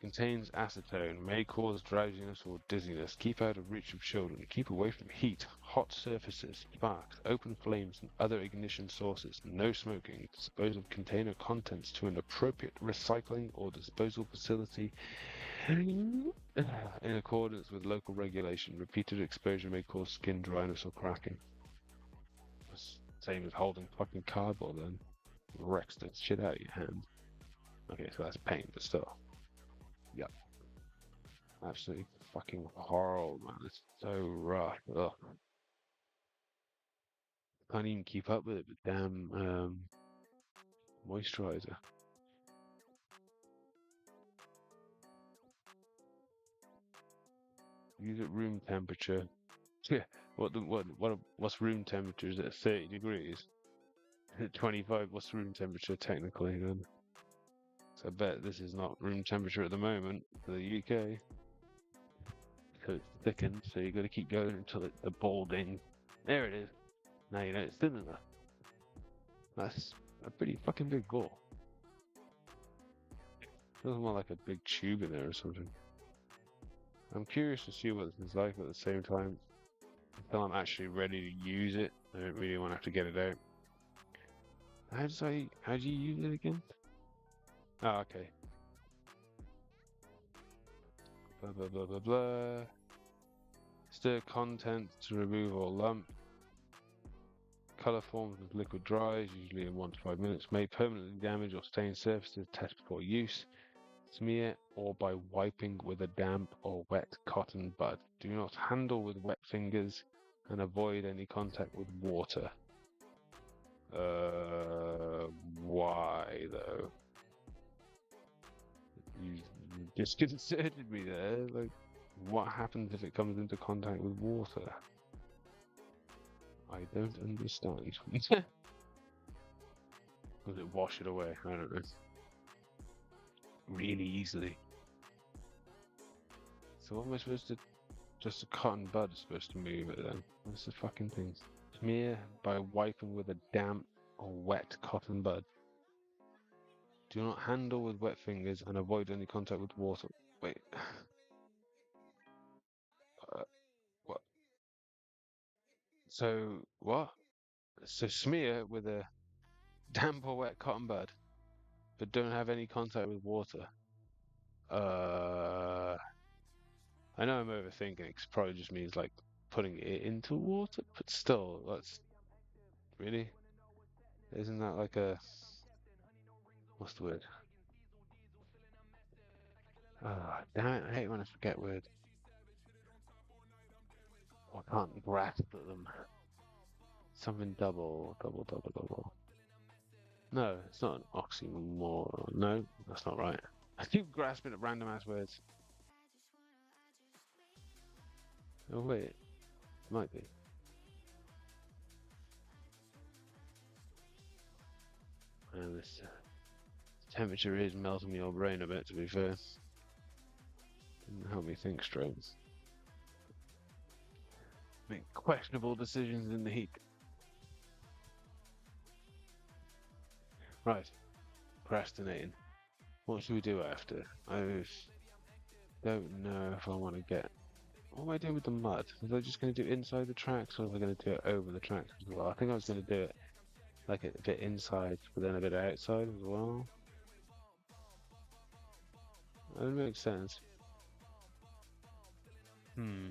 Contains acetone, may cause drowsiness or dizziness. Keep out of reach of children. Keep away from heat, hot surfaces, sparks, open flames, and other ignition sources. No smoking. Dispose of container contents to an appropriate recycling or disposal facility in accordance with local regulation. Repeated exposure may cause skin dryness or cracking. That's the same as holding fucking cardboard then. Wrecks the shit out of your hand. Okay, so that's paint, but still. Yep. Absolutely fucking horrible, man. It's so rough. Ugh. Can't even keep up with it, but damn moisturizer. Use at room temperature. Yeah. What's room temperature? Is it 30 degrees? At 25, what's room temperature technically then? So I bet this is not room temperature at the moment for the UK. So it's thickened, so you got to keep going until the balding. There it is. Now you know it's thin enough. That's a pretty fucking big ball. Feels more like a big tube in there or something. I'm curious to see what this is like, but at the same time, until I'm actually ready to use it, I don't really want to have to get it out. How do you use it again? Oh, okay. Blah, blah, blah, blah, blah. Stir content to remove all lump. Color forms with liquid dries, usually in 1 to 5 minutes. May permanently damage or stain surfaces. Test before use. Smear or by wiping with a damp or wet cotton bud. Do not handle with wet fingers and avoid any contact with water. Why though? You disconcerted me there. Like, what happens if it comes into contact with water? I don't understand. Does it wash it away? I don't know. Really easily. So what am I supposed to... Just a cotton bud is supposed to move it then? What's the fucking thing? Smear by wiping with a damp or wet cotton bud. Do not handle with wet fingers and avoid any contact with water. Wait. What? So, what? So smear with a damp or wet cotton bud, but don't have any contact with water. Uh, I know I'm overthinking it 'cause it probably just means like putting it into water, but still, that's really, isn't that like a, what's the word? Ah, damn it, I hate when I forget words. I can't grasp at them. Something double, double, double, double. No, it's not an oxymoron. No, that's not right. I keep grasping at random ass words. Oh wait, it might be. And this temperature is melting your brain a bit, to be fair. Didn't help me think straight. Make questionable decisions in the heat. Right, procrastinating. What should we do after? I don't know if I want to get. What am I doing with the mud? Was I just going to do inside the tracks, or was I going to do it over the tracks as well? I think I was going to do it like a bit inside, but then a bit outside as well. That would make sense. Hmm.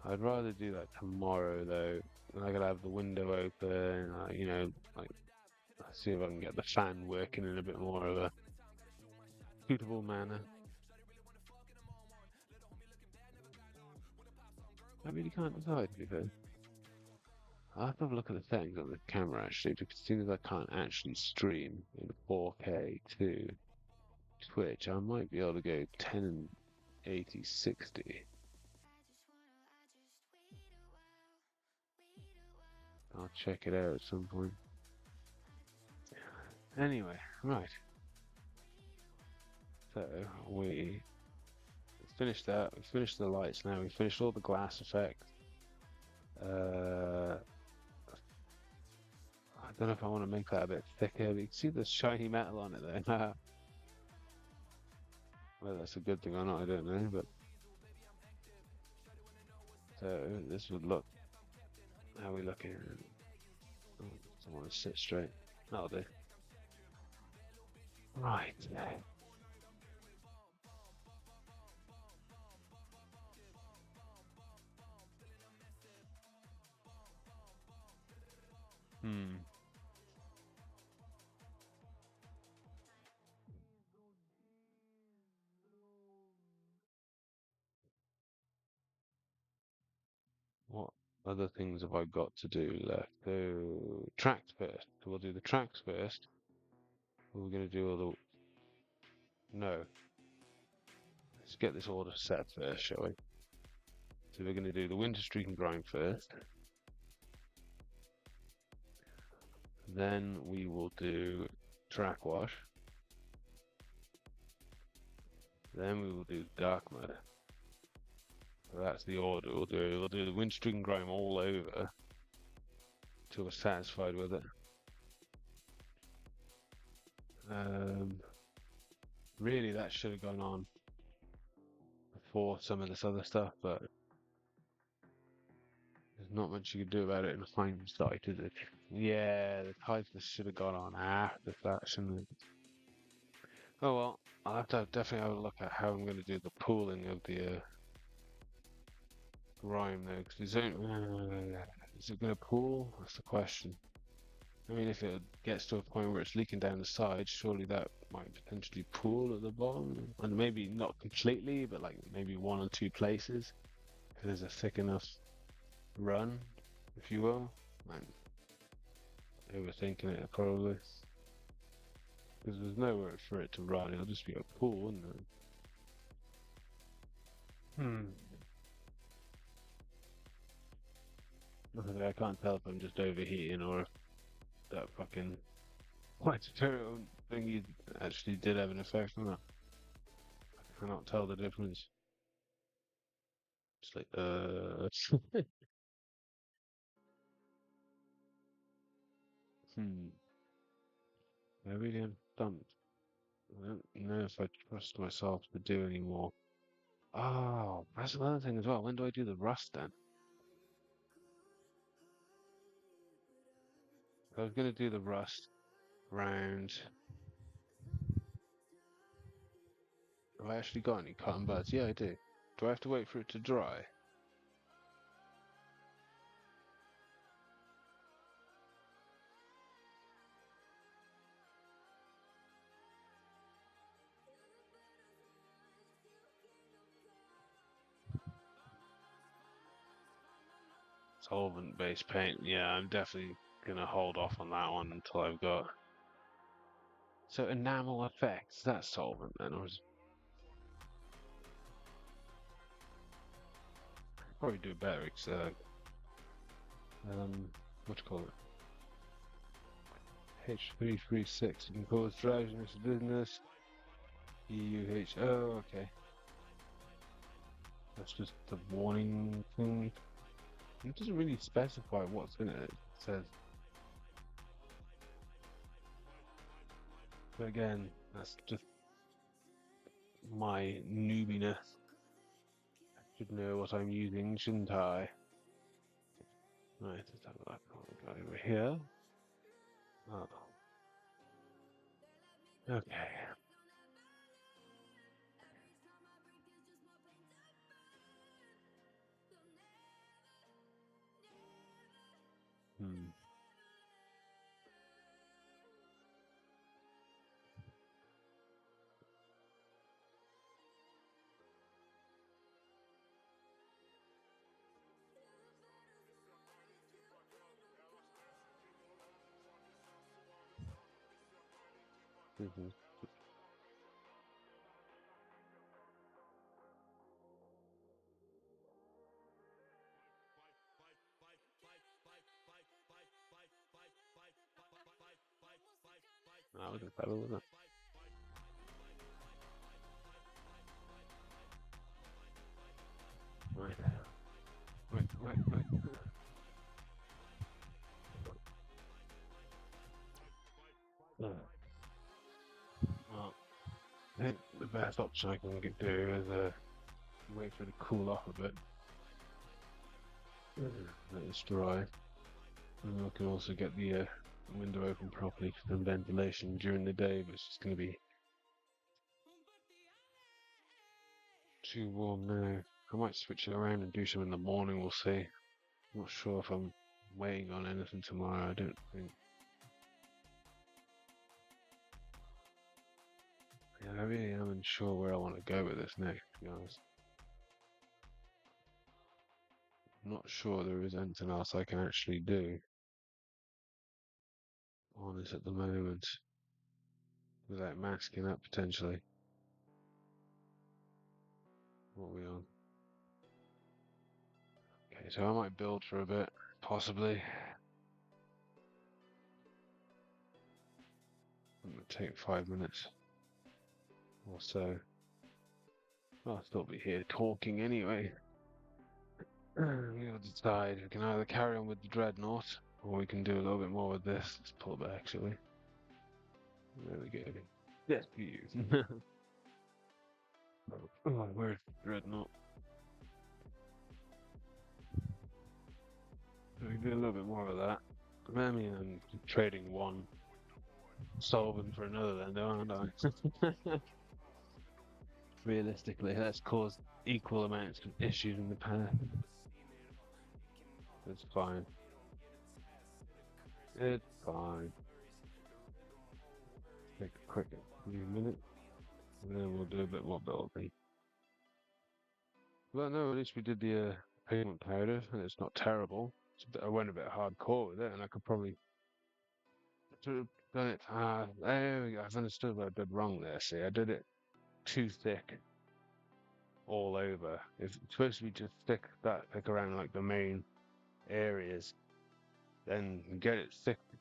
I'd rather do that tomorrow though. I could have the window open, like see if I can get the fan working in a bit more of a suitable manner. I really can't decide to be fair. I'll have to have a look at the settings on the camera actually, because as soon as I can't actually stream in 4K to Twitch, I might be able to go 1080 60. I'll check it out at some point. Anyway, right. So we finished that. We finished the lights now. We finished all the glass effects. I don't know if I want to make that a bit thicker. You can see the shiny metal on it there. Whether that's a good thing or not, I don't know. But so this would look. How are we looking? Oh, I want to sit straight. That'll do. Right. Hmm. What other things have I got to do left? So tracks first. So we'll do the tracks first. We're going to do all the. No. Let's get this order set first, shall we? So we're going to do the winter streak and grind first. Then we will do track wash. Then we will do dark mud. So that's the order we'll do. We'll do the winter streak and grime all over till we're satisfied with it. Really, that should have gone on before some of this other stuff, but there's not much you can do about it in hindsight, is it? Yeah, the Tightness should have gone on after that, shouldn't it? Oh well, I'll have to definitely have a look at how I'm going to do the pooling of the grime though, because is it going to pool? That's the question. I mean, if it gets to a point where it's leaking down the side, surely that might potentially pool at the bottom, and maybe not completely, but like maybe one or two places, if there's a thick enough run, if you will. I'm overthinking it probably, because there's nowhere for it to run. It'll just be a pool, wouldn't it? Hmm. I can't tell if I'm just overheating or if that fucking white thing you actually did have an effect on that. I cannot tell the difference. It's like, hmm. I really am stumped. I don't know if I trust myself to do any more. Oh, that's another thing as well. When do I do the rust then? I was going to do the rust round. Have I actually got any cotton buds? Yeah, I do. Do I have to wait for it to dry? Solvent-based paint. Yeah, I'm definitely gonna hold off on that one until I've got. So enamel effects. That's solvent then, or is probably do it better. It's what do you call it? H336. You can cause drowsiness, business. EUH. Oh, okay. That's just the warning thing. It doesn't really specify what's in it. It says, but again, that's just my newbiness. I should know what I'm using, shouldn't I? Right, let's have a look. What we got over here? Oh, okay. Hmm. Mhm. That was better, wasn't it? Right. Right. Yeah. Well, I think the best option I can do is wait for it to cool off a bit. Let it dry. And I can also get the window open properly for some ventilation during the day, but it's just going to be too warm now. I might switch it around and do some in the morning, we'll see. I'm not sure if I'm waiting on anything tomorrow, I don't think. Yeah, I really am unsure where I want to go with this next, to be honest. I'm not sure there is anything else I can actually do on this at the moment without masking up potentially. What are we on? Okay, so I might build for a bit, possibly. It might take 5 minutes or so. I'll still be here talking anyway. We'll decide. We can either carry on with the dreadnought, or we can do a little bit more with this. Let's pull back actually. There we go. Yes, view. Oh, where's the dreadnought? We can do a little bit more of that. I mean, I'm trading one solvent for another then, don't I? Realistically, that's caused equal amounts of issues in the past. It's fine. It's fine. Take a quick few minutes, and then we'll do a bit more building. Well, no, at least we did the pigment powder, and it's not terrible. I went a bit hardcore with it, and I could probably should have done it. There we go. I've understood what I did wrong there. See, I did it too thick all over. If it's supposed to be just thick around like the main areas, then get it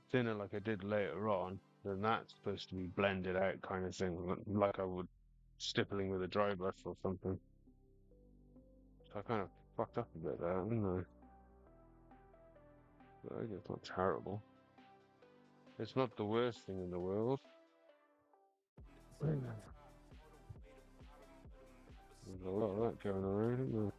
thinner like I did later on, then that's supposed to be blended out kind of thing, like I would stippling with a dry brush or something. So I kind of fucked up a bit there, didn't I? But I guess it's not terrible. It's not the worst thing in the world. There's a lot of that going around, isn't there?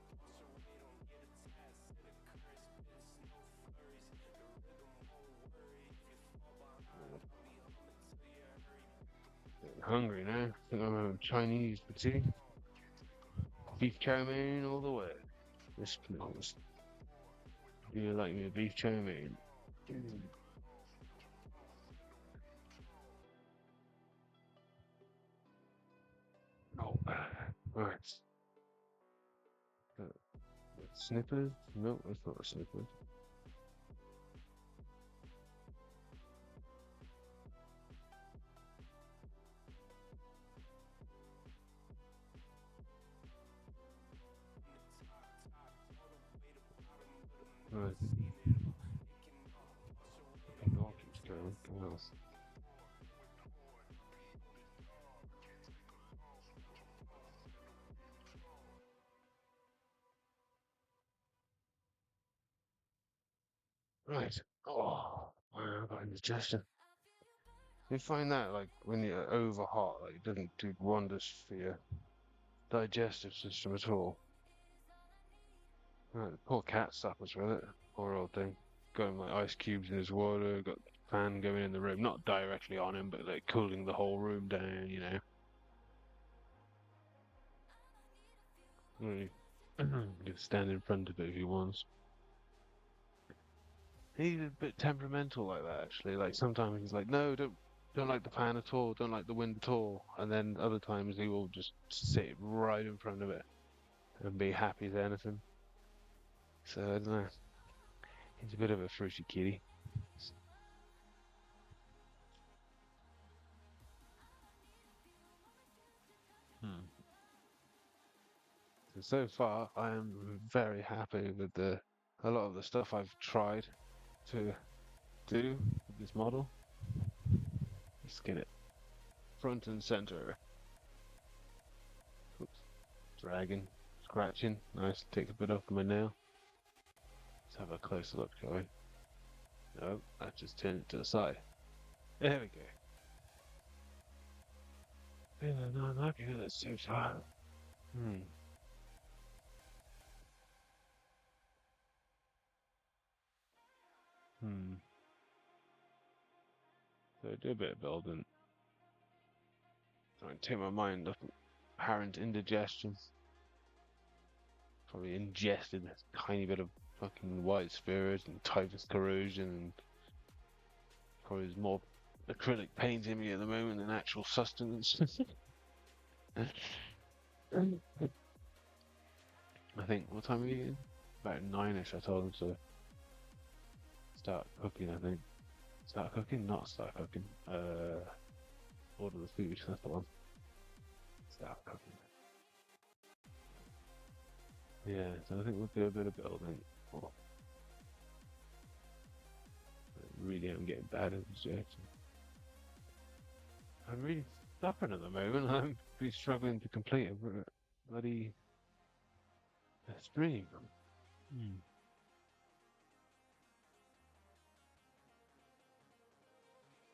Getting hungry now. I think I'm having Chinese for tea. Beef chow mein all the way. Yes, please. Do you like me a beef chow mein? Oh, right. Uh, Snippers? No, that's not a snipper. Right. Fucking objects going. What else? Right. Oh, wow, I've got indigestion. You find that, like, when you're over hot, like, it doesn't do wonders for your digestive system at all. Right, the poor cat suffers with it. Poor old thing. Got him, like, ice cubes in his water, got the fan going in the room, not directly on him, but, like, cooling the whole room down, you know. Really. He can stand in front of it if he wants. He's a bit temperamental like that, actually. Like sometimes he's like, no, don't like the fan at all, don't like the wind at all, and then other times he will just sit right in front of it and be happy as anything. So I don't know. He's a bit of a fruity kitty. Hmm. So far, I am very happy with a lot of the stuff I've tried to do with this model. Let's get it front and center. Oops. Dragging, scratching. Nice. Take a bit off my nail. Let's have a closer look, shall we? No, I just turned it to the side. There we go. Yeah, no, I'm happy with it so far. Hmm. Hmm. So I do a bit of building. Try and take my mind off apparent indigestion. Probably ingested a tiny bit of fucking white spirit and typhus corrosion, and probably there's more acrylic paint in me at the moment than actual sustenance. I think, what time are you eating? About 9ish, I told him to start cooking, I think. Start cooking? Not start cooking. Order the food, that's the one. Start cooking. Yeah, so I think we'll do a bit of building. Oh, I really am getting bad at rejection. I'm really stubborn at the moment. I'm really struggling to complete a bloody stream. Hmm.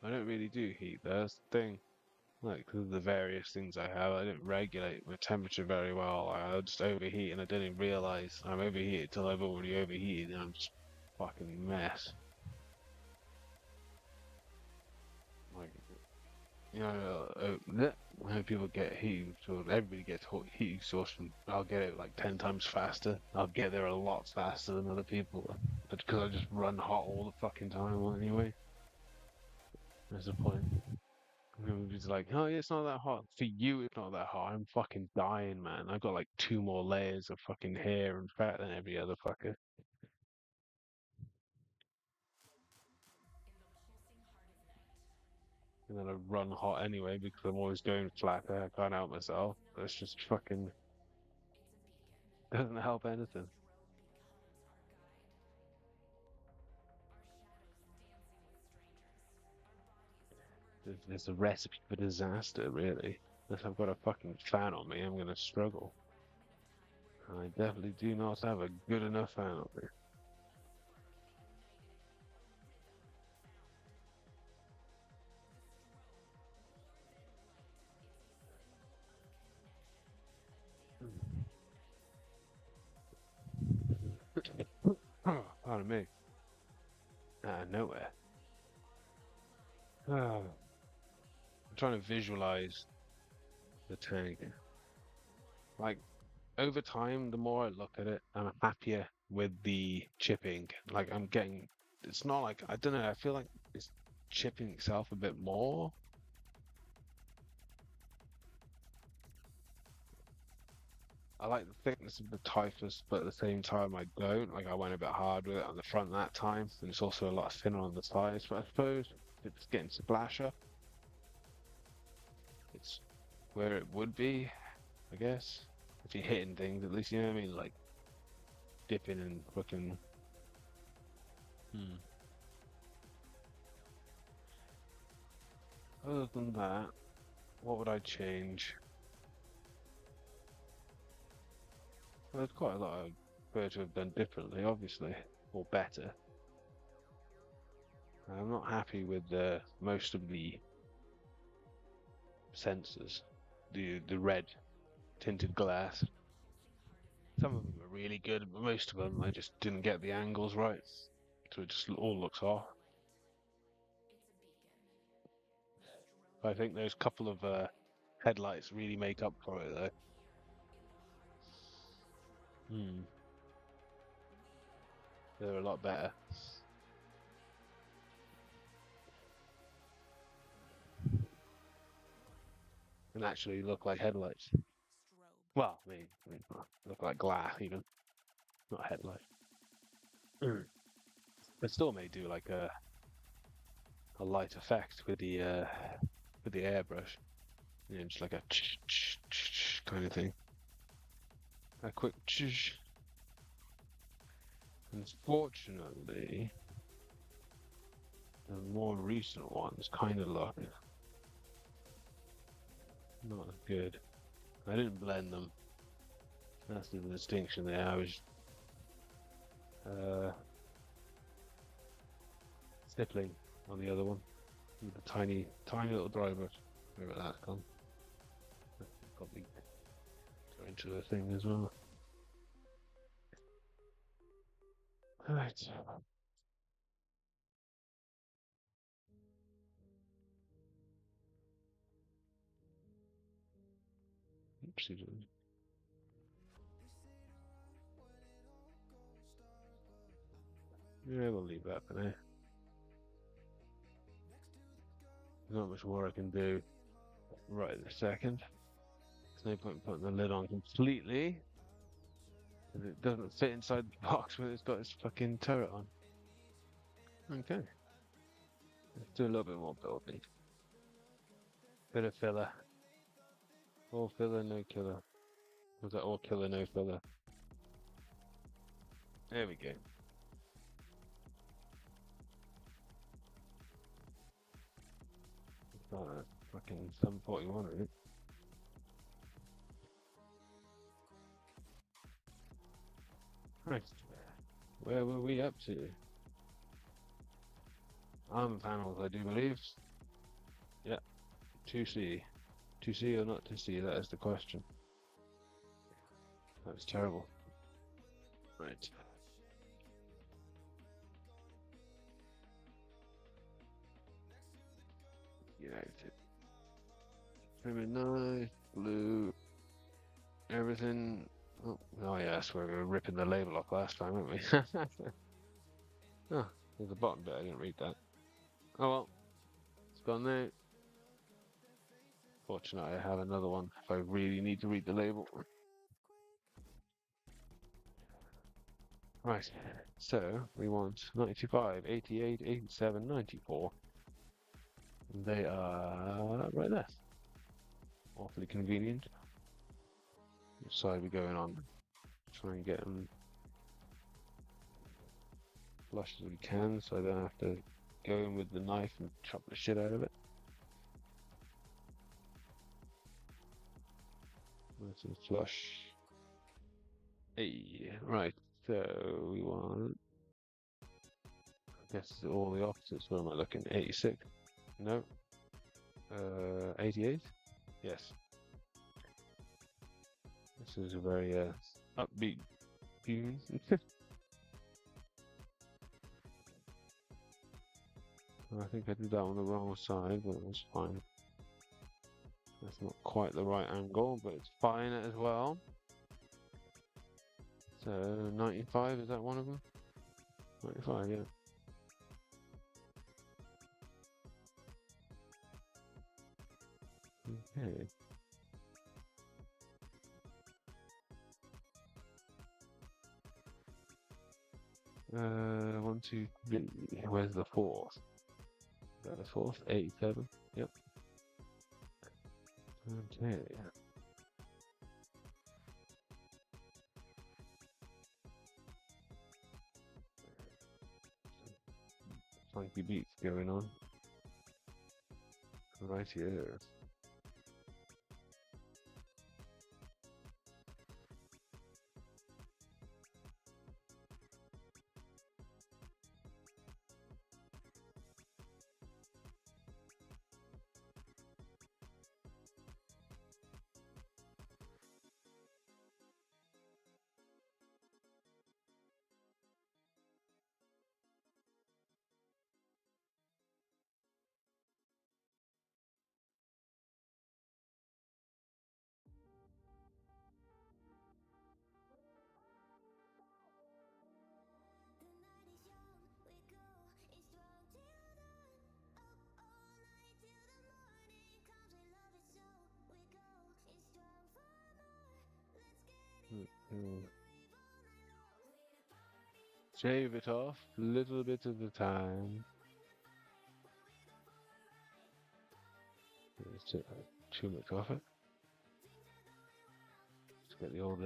I don't really do heat, that's the thing. Like, 'cause of the various things I have, I didn't regulate my temperature very well. I just overheat and I didn't realize I'm overheated till I've already overheated and I'm just fucking mess. Like, you know, when people get heat exhaustion, everybody gets heat exhaustion. I'll get it like 10 times faster. I'll get there a lot faster than other people. But because I just run hot all the fucking time anyway. That's the point. It's like, oh yeah, it's not that hot. For you, it's not that hot. I'm fucking dying, man. I've got like two more layers of fucking hair and fat than every other fucker. And then I run hot anyway because I'm always going flat. I can't help myself. That's just fucking doesn't help anything. There's a recipe for disaster, really. Unless I've got a fucking fan on me, I'm gonna struggle. I definitely do not have a good enough fan on me. Pardon me. Out of nowhere. I'm trying to visualize the tank. Like, over time, the more I look at it, I'm happier with the chipping. Like, I'm getting, it's not like, I don't know, I feel like it's chipping itself a bit more. I like the thickness of the typhus, but at the same time, I don't. Like, I went a bit hard with it on the front that time, and it's also a lot thinner on the sides. But I suppose if it's getting splasher, it's where it would be, I guess. If you're hitting things, at least, you know what I mean? Like, dipping and fucking. Hmm. Other than that, what would I change? Well, there's quite a lot I'd prefer to have done differently, obviously, or better. I'm not happy with most of the sensors, the red tinted glass. Some of them are really good, but most of them I just didn't get the angles right, so it just all looks off. I think those couple of headlights really make up for it, though. Hmm. They're a lot better. And actually look like headlights. Well, I mean, look like glass even, not headlights. But still may do like a light effect with the airbrush. You know, just like a kind of thing. A quick Unfortunately, the more recent ones kind of look not as good. I didn't blend them. That's the distinction there. I was stippling on the other one with the tiny little driver. Where that's gone. Probably go into the thing as well. Right. Oopsie. Yeah, we'll leave that for now. There's not much more I can do right this second. There's no point putting the lid on completely. It doesn't fit inside the box when it's got its fucking turret on. Okay. Let's do a little bit more building. Bit of filler. All filler, no killer. Was that all killer, no filler? There we go. It's not a fucking 741, is it? Right. Where were we up to? Armor panels, I do believe. Yeah. 2C. 2C or not 2C, that is the question. That was terrible. Right. United. Trim nice, blue, everything. Oh yeah, that's where we were ripping the label off last time, weren't we? Oh, there's the bottom bit, I didn't read that. Oh well, it's gone there. Fortunately, I have another one if I really need to read the label. Right, so we want 95, 88, 87, 94. And they are right there. Awfully convenient. Which side are we going on? Try and get them flush as we can so I don't have to go in with the knife and chop the shit out of it. Nice and flush. Hey, right, so we want, I guess all the opposites. Where am I looking? 86? No. 88? Yes. This is a very upbeat tune. I think I did that on the wrong side, but that's fine. That's not quite the right angle, but it's fine as well. So 95, is that one of them? 95, yeah. Okay. 1, 2, 3. Where's the fourth? Is that the fourth? 87. Yep. Okay. Funky beats going on. Right here. Shave it off a little bit at a time. There's too much of it. Let's get the old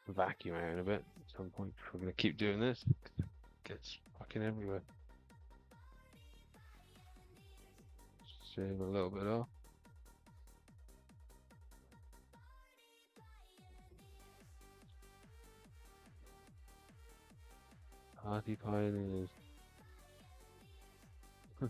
vacuum out in a bit at some point. If we're going to keep doing this, it gets fucking everywhere. Shave a little bit off. Party pioneers. Huh.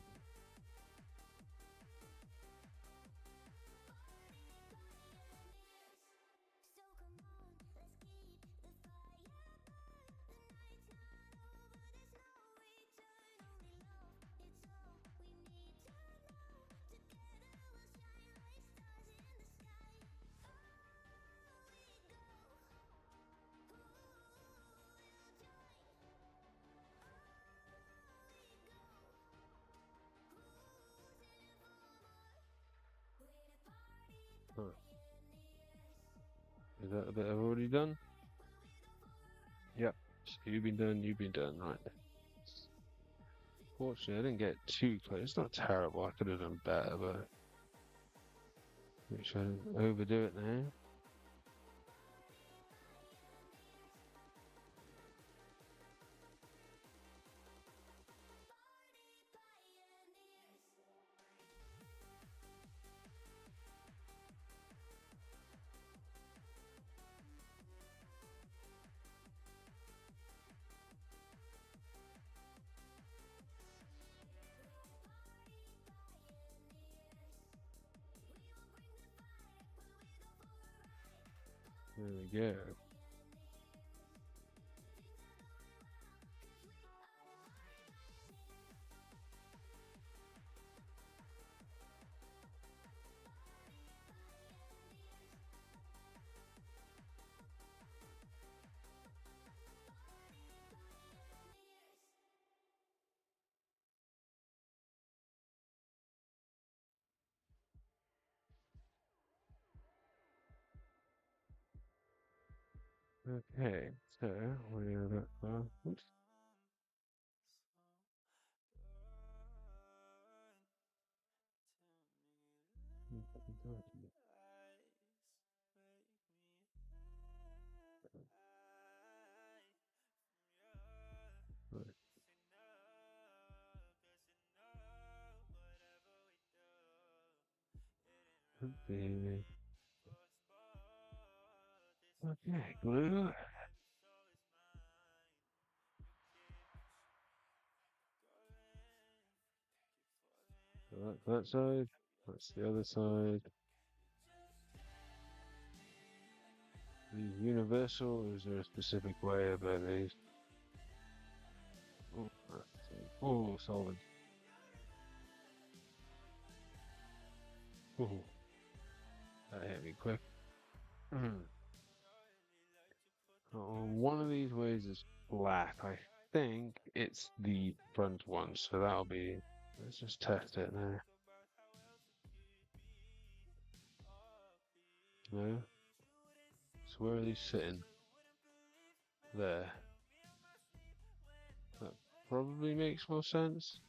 Is that a bit I've already done? Yep. So you've been done, right. Fortunately, I didn't get too close. It's not terrible. I could have done better, but make sure I didn't overdo it now. There we go. Okay, so we're at, oops. Right. Okay, okay, glue. So that's that side. That's the other side. These universal, or is there a specific way about these? Oh, oh, solid. Ooh, that hit me quick. Oh, one of these ways is black. I think it's the front one, so that'll be. Let's just test it now. No. So where are these sitting? There. That probably makes more sense.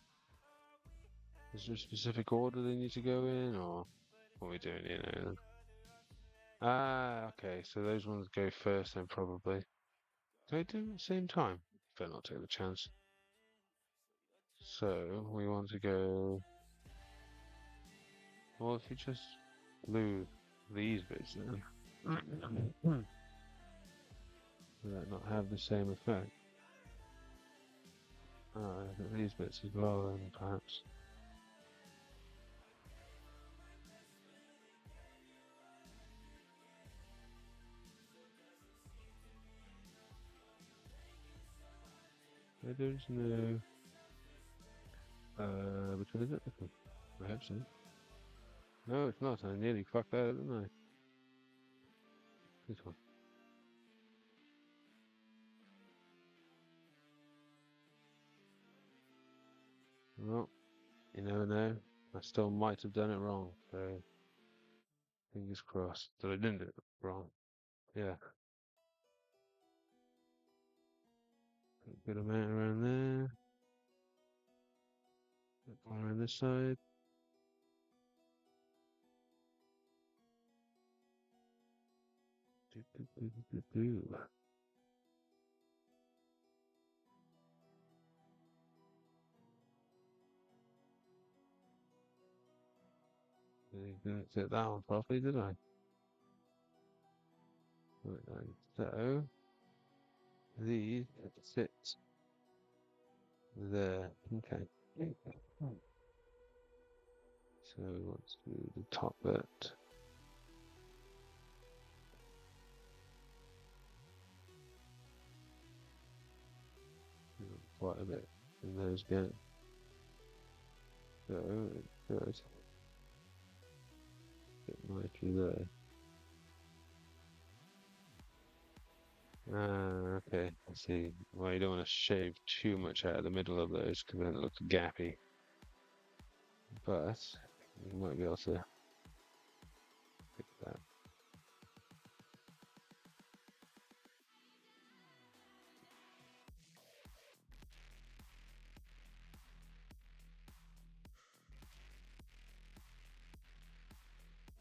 Is there a specific order they need to go in, or what are we doing here now then? Ah, okay, so those ones go first then probably. Do they do them at the same time? Better not take the chance. So, we want to go... Well, if you just glue these bits then, will that not have the same effect? Ah, I think these bits as well then, perhaps. I don't know. Which one is it? This one. I hope so. No, it's not. I nearly fucked that up, didn't I? This one. Well, you never know. I still might have done it wrong, so fingers crossed that I didn't do it wrong. Yeah. Good amount around there. Around this side. Do, do, do, do, do. Didn't set that one properly, did I? Right, so these sit there. Okay. So we want to do the top bit. Quite a bit in those gaps. So it goes a bit nicely there. Ah, okay. I see. Well, you don't want to shave too much out of the middle of those because then it looks gappy. But you might be able to fix that.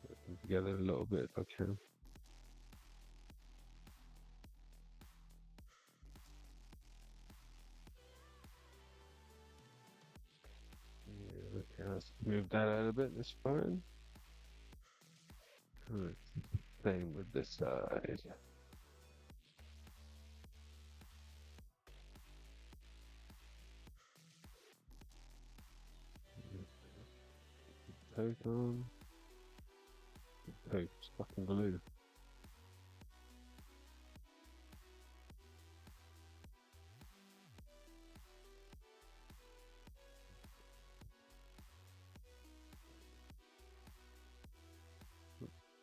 Put them together a little bit if I can. Yeah, okay, let's move that out a bit. That's fine. Right. Same with this side. Coat on. Coat. Fucking glue.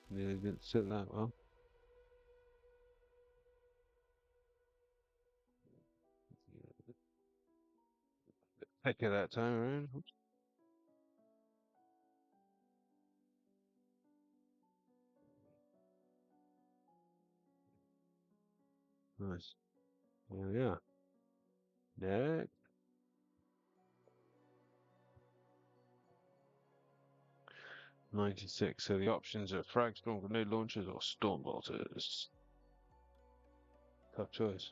Nearly didn't sit that well. Take it that time around. Oops. Nice. There we are. Next. 96. So the options are frag storm grenade launchers or storm bolters. Tough choice.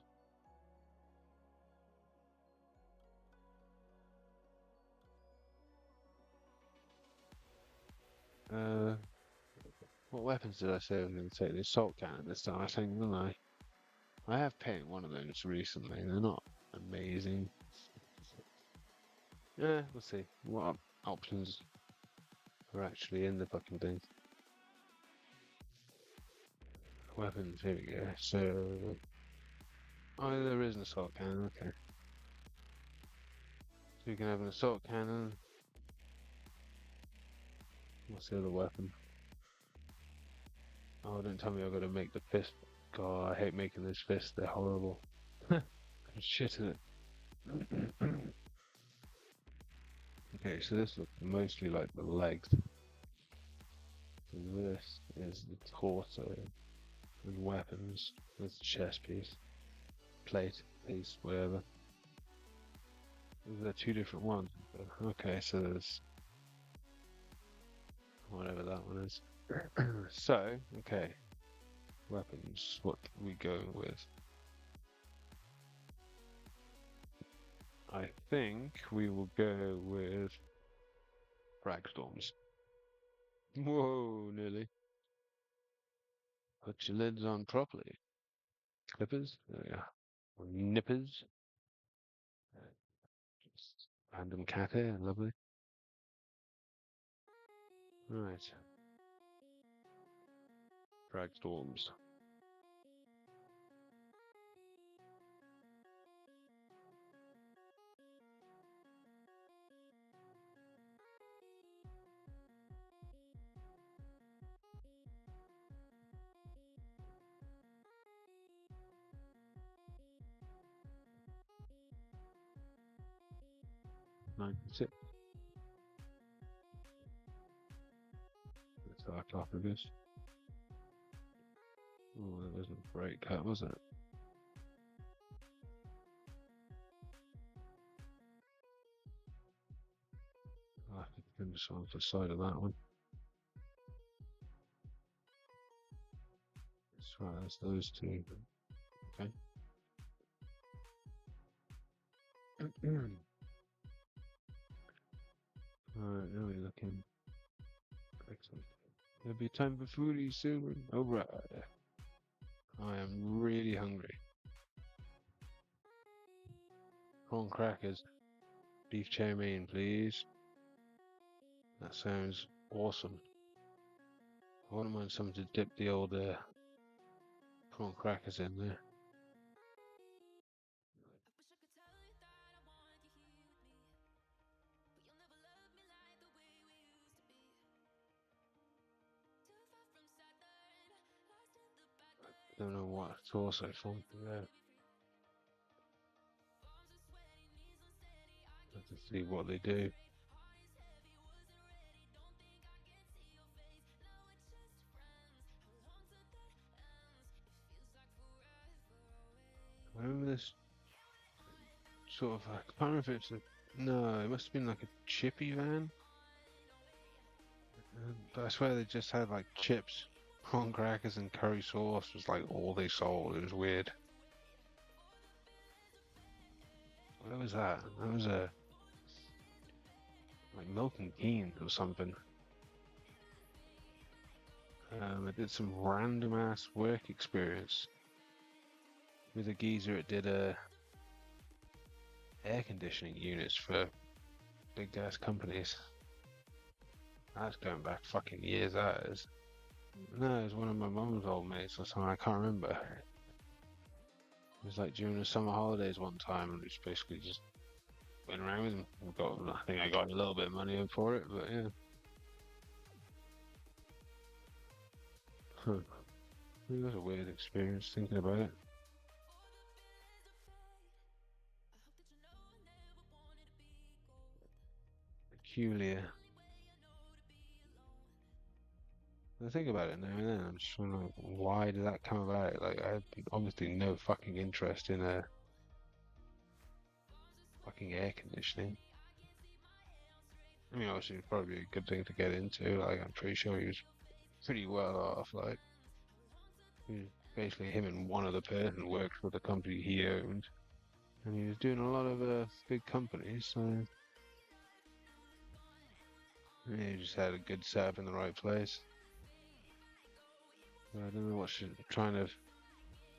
Uh, what weapons did I say I was going to take? The assault cannon this time, I think, didn't I? I have painted one of those recently. They're not amazing. Yeah, we'll see what options are actually in the fucking thing. Weapons, here we go. So, oh, there is an assault cannon, okay. So you can have an assault cannon. What's the other weapon? Oh, don't tell me I've got to make the fist. God, I hate making this fist. They're horrible. Shit in it. Okay, so this looks mostly like the legs. And this is the torso and weapons. That's a chest piece, plate piece, whatever. There are two different ones. Okay, so there's whatever that one is. So, okay, weapons. What are we going with? I think we will go with frag storms. Whoa, nearly. Put your lids on properly. Clippers? There we are. Or nippers. Just random cat hair, lovely. Right. Frag storms. Nine, six. That's our sarcophagus. Oh, that wasn't a great cut, was it? I'll have to finish on the side of that one. That's right, that's those two. Okay. Alright, now we're looking. Excellent. There'll be time for foodie soon. Alright. I am really hungry. Prawn crackers. Beef chow mein, please. That sounds awesome. I wouldn't mind something to dip the old prawn crackers in there. Don't know what sauce I found there. Have to see what they do. I remember this sort of, I can't remember if it's a, no, it must have been like a chippy van. But I swear they just had like chips, prawn crackers and curry sauce was like all they sold. It was weird. What was that? That was a, like Milton Keynes or something. I did some random ass work experience with a geezer that did air conditioning units for big gas companies. That's going back fucking years, that is. No, it was one of my mum's old mates or something, I can't remember. It was like during the summer holidays one time, and we just basically just went around with him. I think I got a little bit of money for it, but yeah. Huh. It was a weird experience thinking about it. Peculiar. I think about it now and then. I'm just wondering, why did that come about? Like, I had obviously no fucking interest in fucking air conditioning. I mean, obviously, it's probably a good thing to get into. Like, I'm pretty sure he was pretty well off. Like, basically, him and one other person worked for the company he owned, and he was doing a lot of big companies. So yeah, he just had a good setup in the right place. But I don't know what trying to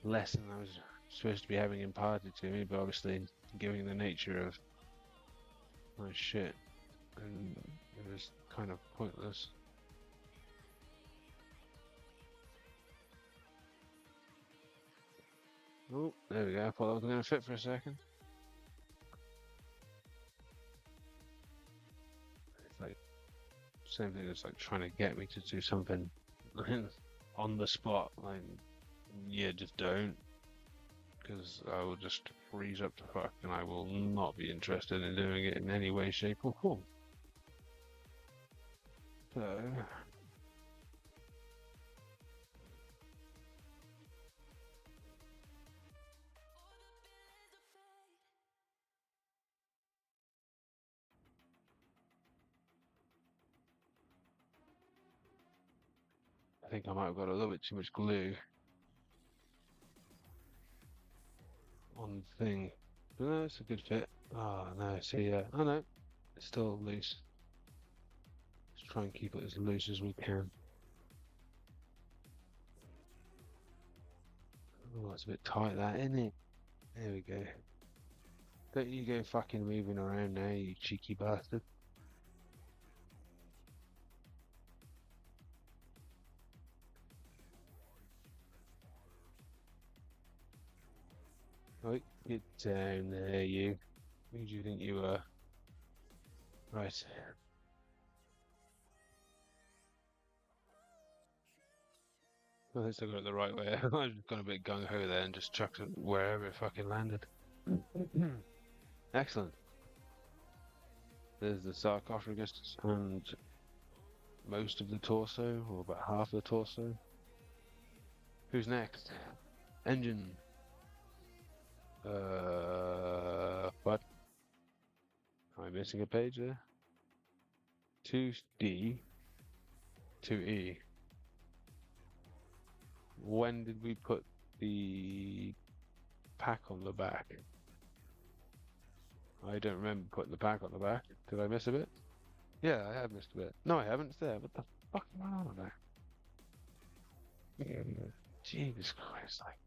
lesson I was supposed to be having imparted to me, but obviously, given the nature of my shit, and it was kind of pointless. Oh, there we go. I thought that was going to fit for a second. It's like same thing as like trying to get me to do something on the spot. Like, yeah, just don't, because I will just freeze up to fuck, and I will not be interested in doing it in any way, shape, or form. So. I think I might have got a little bit too much glue on the thing. But no, it's a good fit. Oh no, see, oh no, it's still loose. Let's try and keep it as loose as we can. Oh, it's a bit tight, that, isn't it? There we go. Don't you go fucking moving around now, you cheeky bastard. Right, get down there, you. Who do you think you are? Right. I think I got it the right way. I just got a bit gung ho there and just chucked it wherever it fucking landed. Excellent. There's the sarcophagus and most of the torso, or about half the torso. Who's next? Engine. What? Am I missing a page there? 2D, 2E. When did we put the pack on the back? I don't remember putting the pack on the back. Did I miss a bit? Yeah, I have missed a bit. No, I haven't. It's there. What the fuck am I on about? Jesus Christ, like.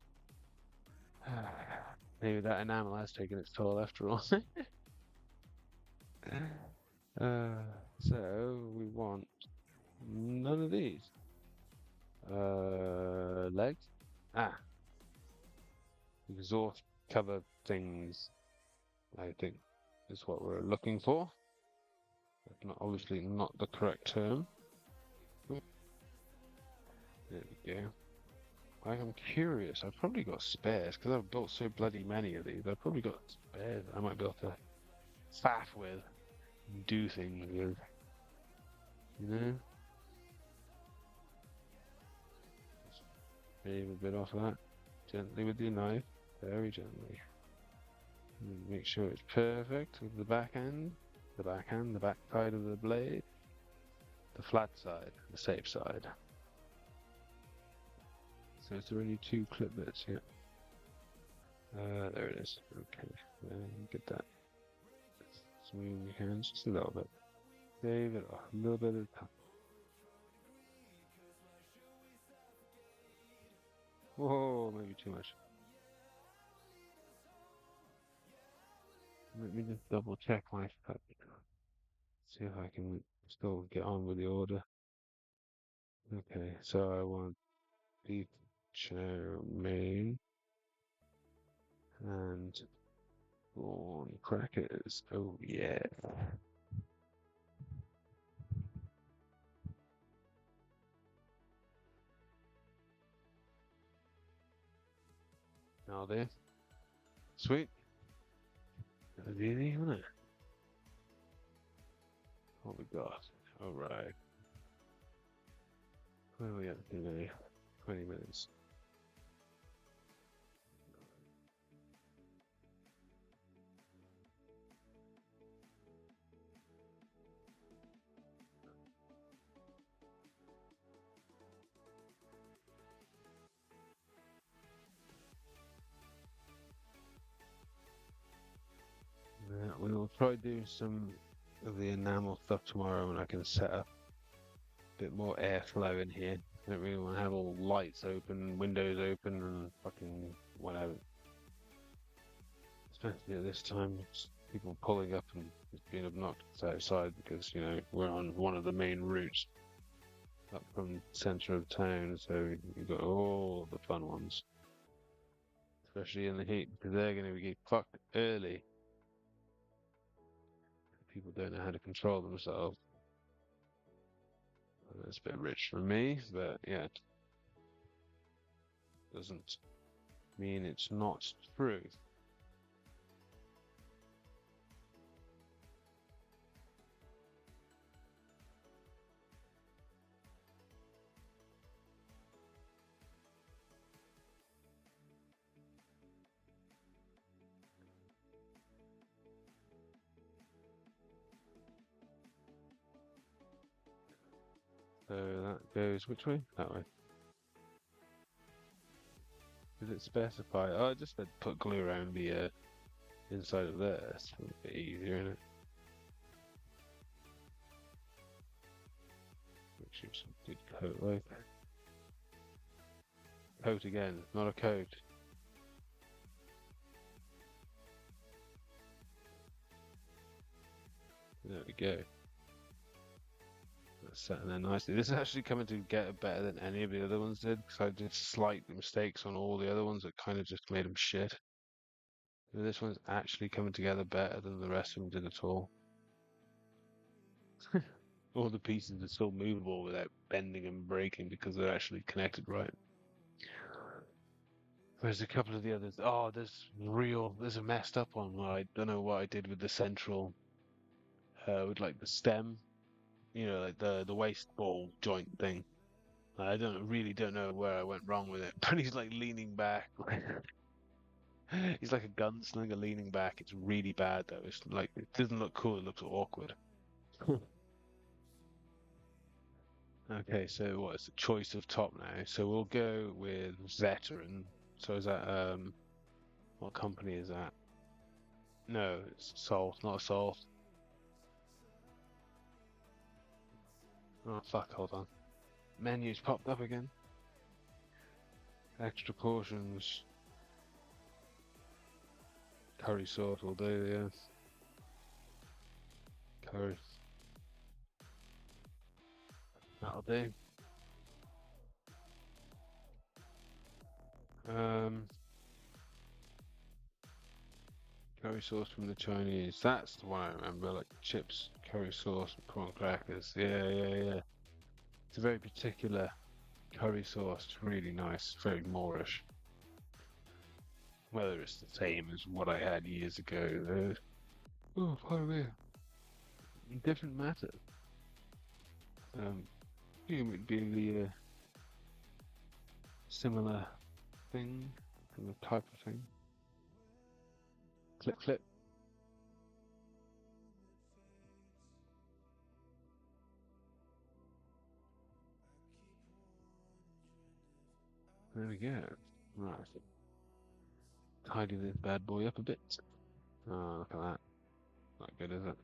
Maybe that enamel has taken its toll after all. So we want none of these. Legs? Ah, exhaust cover things, I think is what we're looking for. Obviously not the correct term. There we go. I'm curious. I've probably got spares because I've built so bloody many of these. I've probably got spares I might be able to faff with, and do things with. You know? Just shave a bit off of that. Gently with your knife. Very gently. Make sure it's perfect with the back end. The back side of the blade. The flat side, the safe side. So is there only 2 clip bits here? There it is. Okay, get that. Smooth your hands just a little bit. Save it off, a little bit of time. Whoa, maybe too much. Let me just double check my stuff. See if I can still get on with the order. Okay, so I want beef chow mein and prawn crackers. Oh yeah. Now there. Sweet. That was easy, wasn't it? What we got? Alright. Where are we at today? 20 minutes. We will try doing some of the enamel stuff tomorrow when I can set up a bit more airflow in here. I don't really want to have all lights open, windows open, and fucking whatever. Especially at this time, it's people pulling up and just being obnoxious outside because, you know, we're on one of the main routes up from the centre of town, so you've got all the fun ones. Especially in the heat, because they're going to get fucked early. People don't know how to control themselves. That's a bit rich for me, but yeah, doesn't mean it's not true. So that goes which way? That way. Did it specify? Oh, I just said put glue around the inside of there. It's a bit easier, isn't it? Make sure some good coat like coat again, not a coat. There we go. That's sitting there nicely. This is actually coming together better than any of the other ones did, because I did slight mistakes on all the other ones that kind of just made them shit. This one's actually coming together better than the rest of them did at all. All the pieces are still movable without bending and breaking because they're actually connected right. Whereas a couple of the others, oh, there's a messed up one where I don't know what I did with the central, with like the stem, like the waist ball joint thing. I don't know where I went wrong with it, but he's like leaning back. He's like a gunslinger leaning back. It's really bad though. It's like it doesn't look cool. It looks awkward. Okay, so what is the choice of top now? So we'll go with Veteran. So is that what company is that? No, it's Salt, not Salt. Oh fuck, hold on. Menus popped up again. Extra portions. Curry sauce will do, yeah. Curry. That'll do. Um, Curry sauce from the Chinese. That's the one I remember, like chips, curry sauce, and prawn crackers. Yeah, yeah, yeah. It's a very particular curry sauce. It's really nice, very Moorish. Whether it's the same as what I had years ago, oh, pardon me. Different matter. It would be the similar thing, similar type of thing. Clip, clip. There we go. Right. Tidy this bad boy up a bit. Oh, look at that. Not good, is it?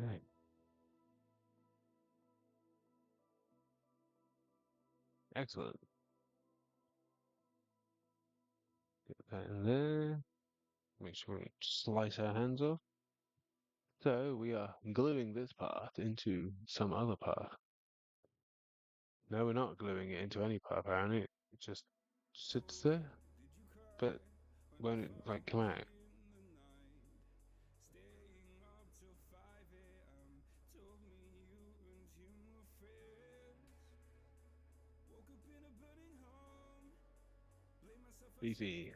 Okay. Excellent. Get that in there. Make sure we slice our hands off. So we are gluing this part into some other part. No, we're not gluing it into any part, apparently. It just sits there, but won't it like come out? Easy.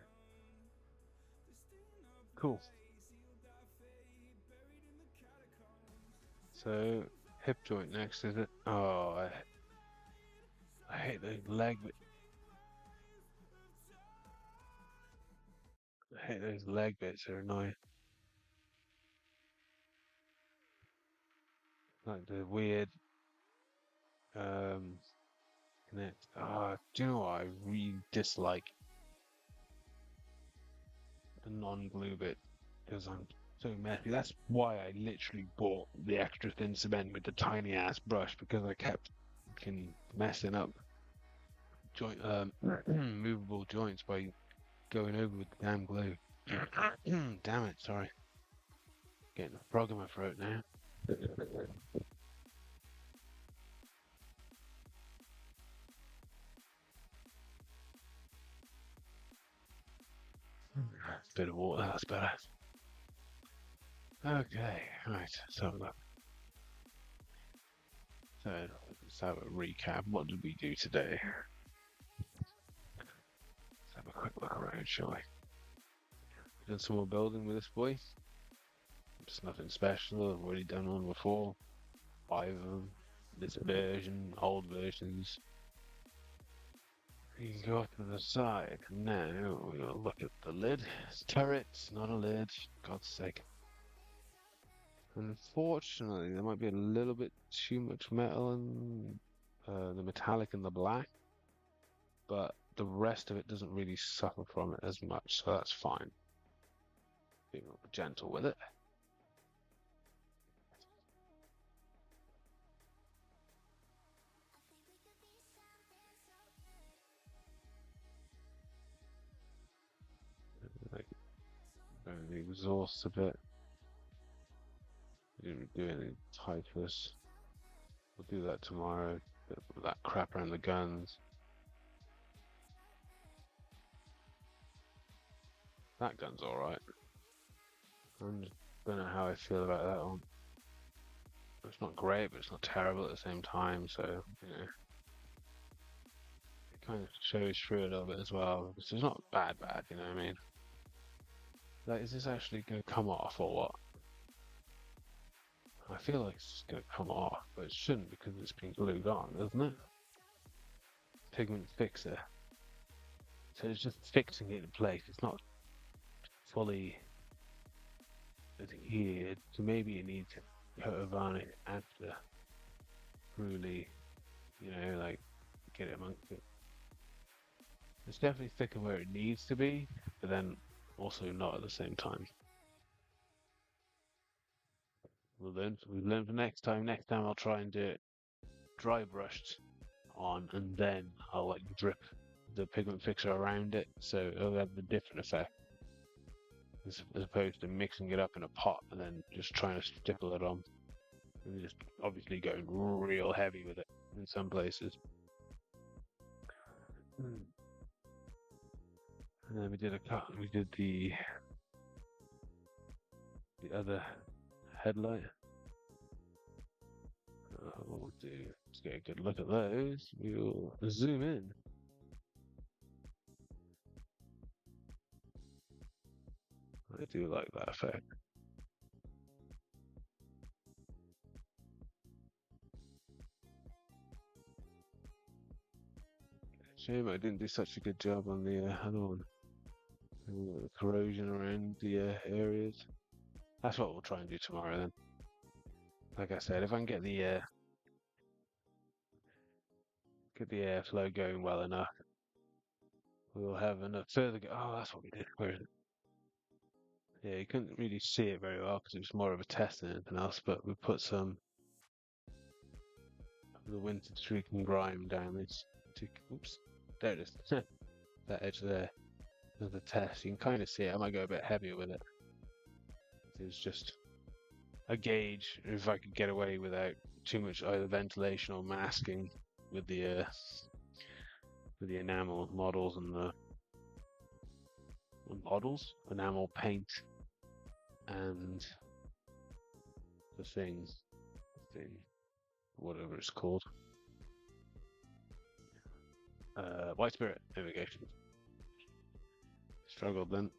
Cool. So, hip joint next, is it? Oh, I hate those leg bits. I hate those leg bits, they're annoying. Like the weird, um, connect. Do you know what I really dislike? The non-glue bit, because I'm so messy. That's why I literally bought the extra thin cement with the tiny ass brush, because I kept fucking messing up joint movable joints by going over with the damn glue. Damn it, sorry. Getting a frog in my throat now. Bit of water, that's better. Okay, right, so look. So let's have a recap. What did we do today? Let's have a quick look around, shall we? Done some more building with this boy. Just nothing special. I've already done one before. 5 of them. This version, old versions. You can go off to the side. Now we're gonna look at the lid. It's turrets, not a lid. God's sake. Unfortunately, there might be a little bit too much metal in the metallic and the black, but the rest of it doesn't really suffer from it as much, so that's fine. Be more gentle with it. Like, the exhaust a bit. Didn't do any typhus. We'll do that tomorrow. That crap around the guns. That gun's alright. I don't know how I feel about that one. It's not great, but it's not terrible at the same time, so, you know. It kind of shows through a little bit as well. It's not bad, you know what I mean? Like, is this actually going to come off or what? I feel like it's going to come off, but it shouldn't because it's been glued on, isn't it? Pigment fixer. So it's just fixing it in place. It's not fully adhered. So maybe you need to coat a varnish after really, you know, like get it amongst it. It's definitely thicker where it needs to be, but then also not at the same time. We've learned for next time. Next time I'll try and do it dry brushed on, and then I'll like drip the pigment fixer around it, so it'll have a different effect as opposed to mixing it up in a pot and then just trying to stipple it on, and just obviously going real heavy with it in some places. And then we did the other headlight. What we'll do is get a good look at those. We'll zoom in. I do like that effect. Shame I didn't do such a good job on the other one. The corrosion around the areas. That's what we'll try and do tomorrow then. Like I said, if I can get the airflow going well enough, we'll have enough further. Oh, that's what we did. Where is it? Yeah, you couldn't really see it very well because it was more of a test than anything else. But we put some of the winter streak and grime down this. Oops, there it is. That edge there. As the test, you can kind of see it. I might go a bit heavier with it. It's just a gauge if I could get away without too much either ventilation or masking with the enamel models and the enamel paint and the thing, whatever it's called. White Spirit, there we go. Struggled then.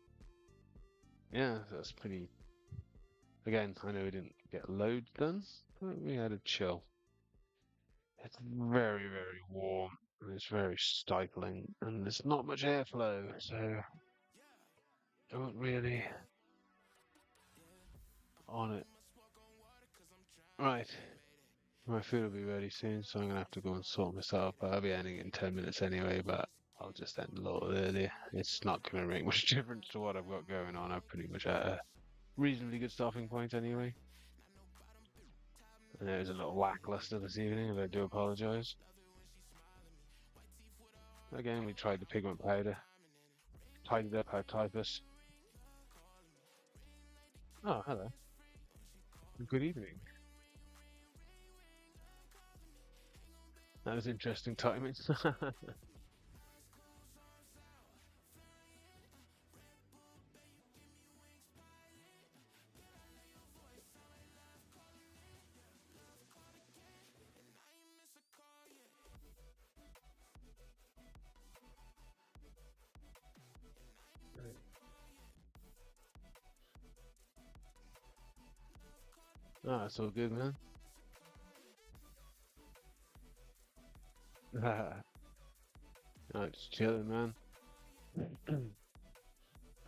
Yeah, that's pretty. Again, I know we didn't get loads done. We had a chill. It's very, very warm and it's very stifling and there's not much airflow, so don't really on it. Right, my food will be ready soon, so I'm gonna have to go and sort myself out. I'll be ending in 10 minutes anyway, but I'll just end a little earlier. It's not gonna make much difference to what I've got going on. I'm pretty much at a reasonably good starting point anyway. And it was a little lackluster this evening, and I do apologise. Again, we tried the pigment powder. Tidied up our typus. Oh, hello. Good evening. That was interesting timing. Ah, it's all good, man. Right, just chilling, man.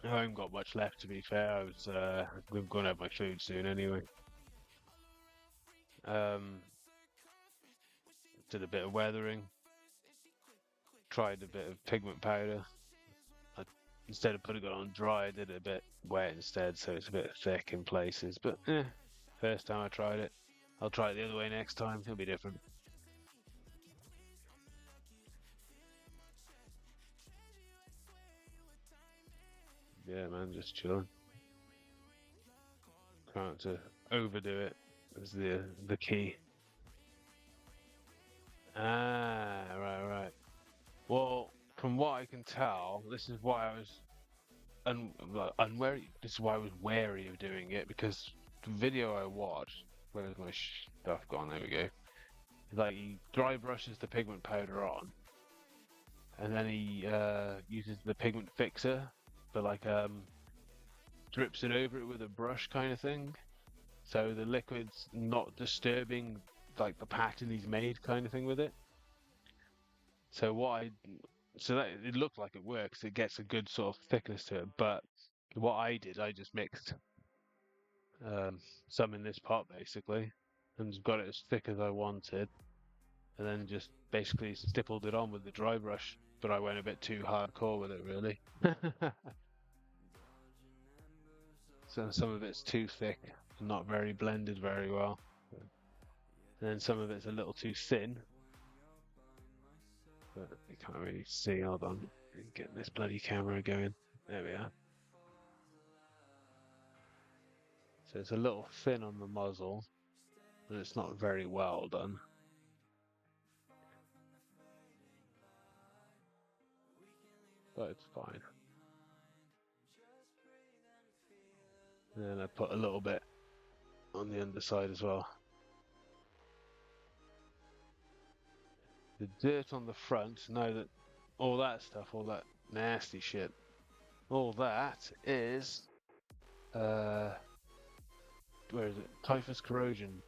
I haven't got much left, to be fair. I'm gonna have my food soon anyway. Um, did a bit of weathering. Tried a bit of pigment powder. I, instead of putting it on dry, I did it a bit wet instead, so it's a bit thick in places. But first time I tried it. I'll try it the other way next time. It'll be different. Yeah, man, just chilling. Trying to overdo it is the key. Ah, right. Well, from what I can tell, this is why I was unwary. This is why I was wary of doing it because the video I watched, where's my stuff gone? There we go. Like he dry brushes the pigment powder on, and then he uses the pigment fixer, but like drips it over it with a brush kind of thing. So the liquid's not disturbing like the pattern he's made kind of thing with it. So that it looked like it works. It gets a good sort of thickness to it. But what I did, I just mixed some in this pot basically, and got it as thick as I wanted, and then just basically stippled it on with the dry brush. But I went a bit too hardcore with it, really. So some of it's too thick, and not very blended very well. And then some of it's a little too thin. But you can't really see. Hold on, get this bloody camera going. There we are. So it's a little thin on the muzzle, and it's not very well done. But it's fine. And then I put a little bit on the underside as well. The dirt on the front, know that all that stuff, all that nasty shit, all that is, where is it? Typhus corrosion.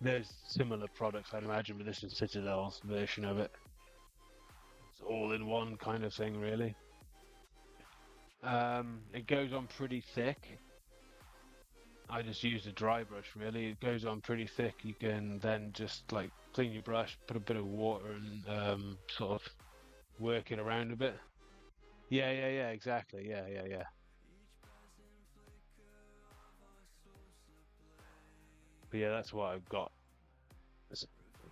There's similar products, I'd imagine, but this is Citadel's version of it. It's all in one kind of thing, really. It goes on pretty thick. I just used a dry brush, really. It goes on pretty thick. You can then just like clean your brush, put a bit of water, and sort of work it around a bit. Yeah, exactly. Yeah. But yeah, that's what I've got.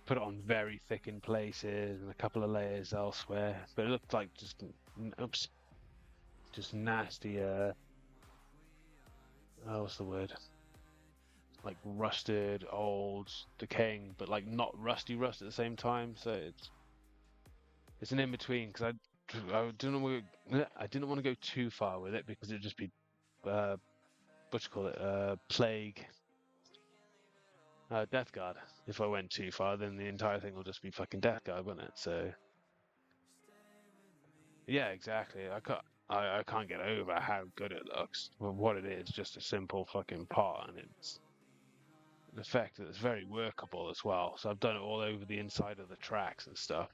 Put it on very thick in places and a couple of layers elsewhere. But it looked like oops, just nasty. What's the word? Like rusted, old, decaying, but like not rusty rust at the same time. So it's an in between because I didn't want to go too far with it because it'd just be what you call it, plague. Death Guard. If I went too far, then the entire thing will just be fucking Death Guard, wouldn't it? So, yeah, exactly. I can't get over how good it looks. Well, what it is, just a simple fucking pot, and it's an effect that's very workable as well. So I've done it all over the inside of the tracks and stuff.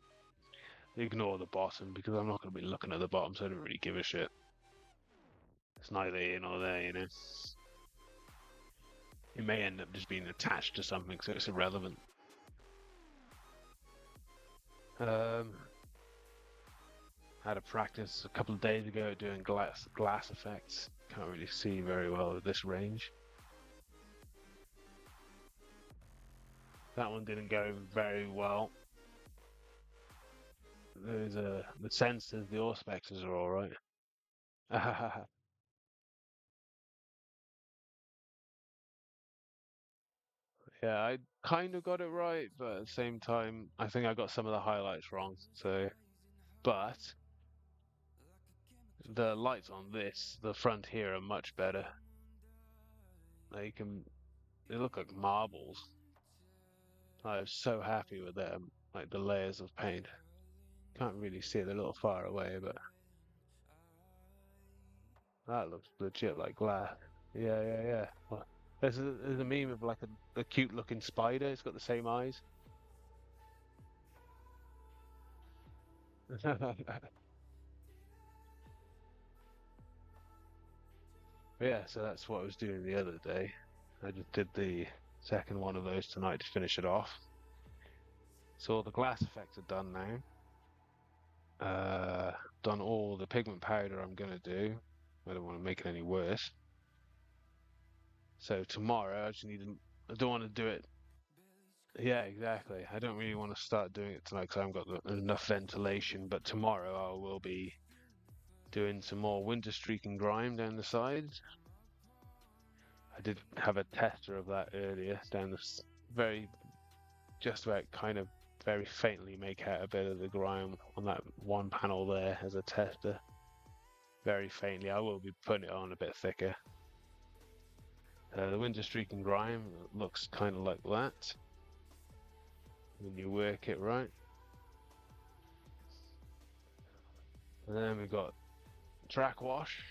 Ignore the bottom because I'm not going to be looking at the bottom, so I don't really give a shit. It's neither here nor there, you know. It may end up just being attached to something, so it's irrelevant. Had a practice a couple of days ago doing glass effects. Can't really see very well at this range. That one didn't go very well. There's the sensors, the auspexes are all right. Yeah, I kind of got it right, but at the same time, I think I got some of the highlights wrong. So, but the lights on this, the front here, are much better. They look like marbles. I was so happy with them, like the layers of paint. Can't really see it a little far away, but that looks legit like glass. Yeah, yeah, yeah. There's a meme of like a cute looking spider. It's got the same eyes. Yeah, so that's what I was doing the other day. I just did the second one of those tonight to finish it off. So all the glass effects are done now. Done all the pigment powder I'm gonna do. I don't want to make it any worse. So tomorrow I just need to, I don't want to do it. Yeah, exactly. I don't really want to start doing it tonight because I haven't got enough ventilation. But tomorrow I will be doing some more winter streak and grime down the sides. I did have a tester of that earlier down this very, just about kind of very faintly make out a bit of the grime on that one panel there as a tester. Very faintly. I will be putting it on a bit thicker. The winter streak and grime looks kind of like that when you work it right. And then we've got track wash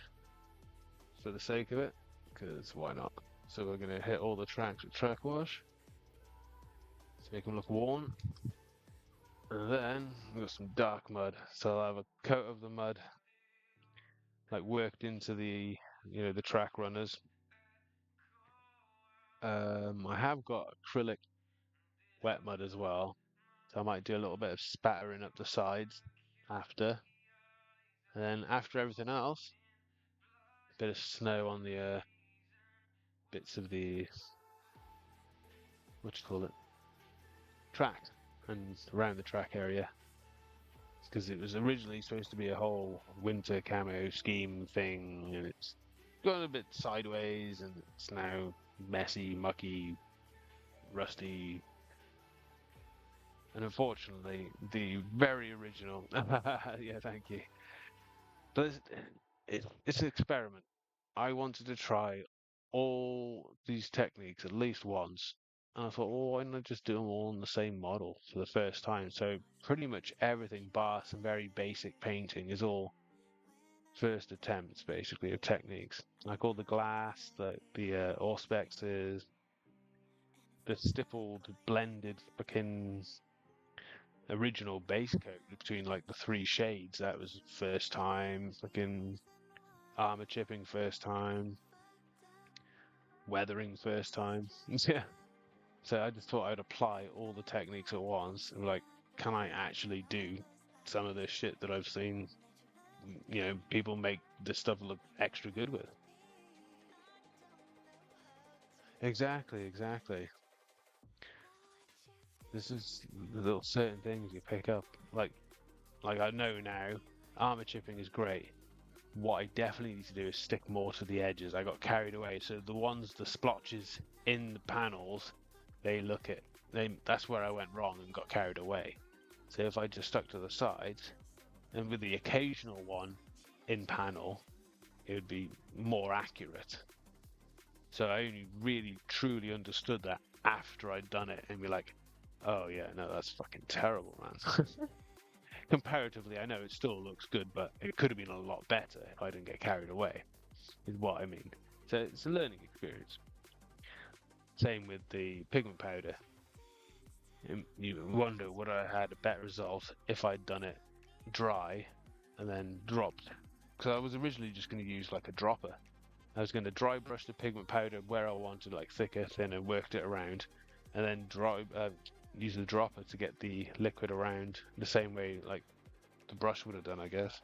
for the sake of it, because why not? So we're going to hit all the tracks with track wash to make them look worn. And then we've got some dark mud. So I'll have a coat of the mud like worked into the the track runners. I have got acrylic wet mud as well. So I might do a little bit of spattering up the sides after. And then after everything else, a bit of snow on the bits of the what do you call it? Track and around the track area. Because it was originally supposed to be a whole winter camo scheme thing, and it's gone a bit sideways, and it's now messy, mucky, rusty, and unfortunately, the very original. Yeah, thank you. But it's an experiment. I wanted to try all these techniques at least once, and I thought, well, why not just do them all on the same model for the first time? So pretty much everything, bar some very basic painting, is all first attempts, basically, of techniques. Like all the glass, the auspexes, the stippled, blended fucking original base coat between like the three shades. That was first time. Fucking armor chipping first time. Weathering first time. Yeah. So I just thought I'd apply all the techniques at once and like, can I actually do some of this shit that I've seen, people make this stuff look extra good with? Exactly, exactly. This is the little certain things you pick up. Like I know now, armor chipping is great. What I definitely need to do is stick more to the edges. I got carried away. So the splotches in the panels, that's where I went wrong and got carried away. So if I just stuck to the sides, and with the occasional one in panel, it would be more accurate. So I only really truly understood that after I'd done it and be like, oh yeah, no, that's fucking terrible, man. Comparatively, I know it still looks good, but it could have been a lot better if I didn't get carried away, is what I mean. So it's a learning experience. Same with the pigment powder. You wonder would I have had a better result if I'd done it dry and then dropped. Because I was originally just going to use like a dropper. I was going to dry brush the pigment powder where I wanted, like thicker, thinner, worked it around, and then use the dropper to get the liquid around the same way like the brush would have done, I guess.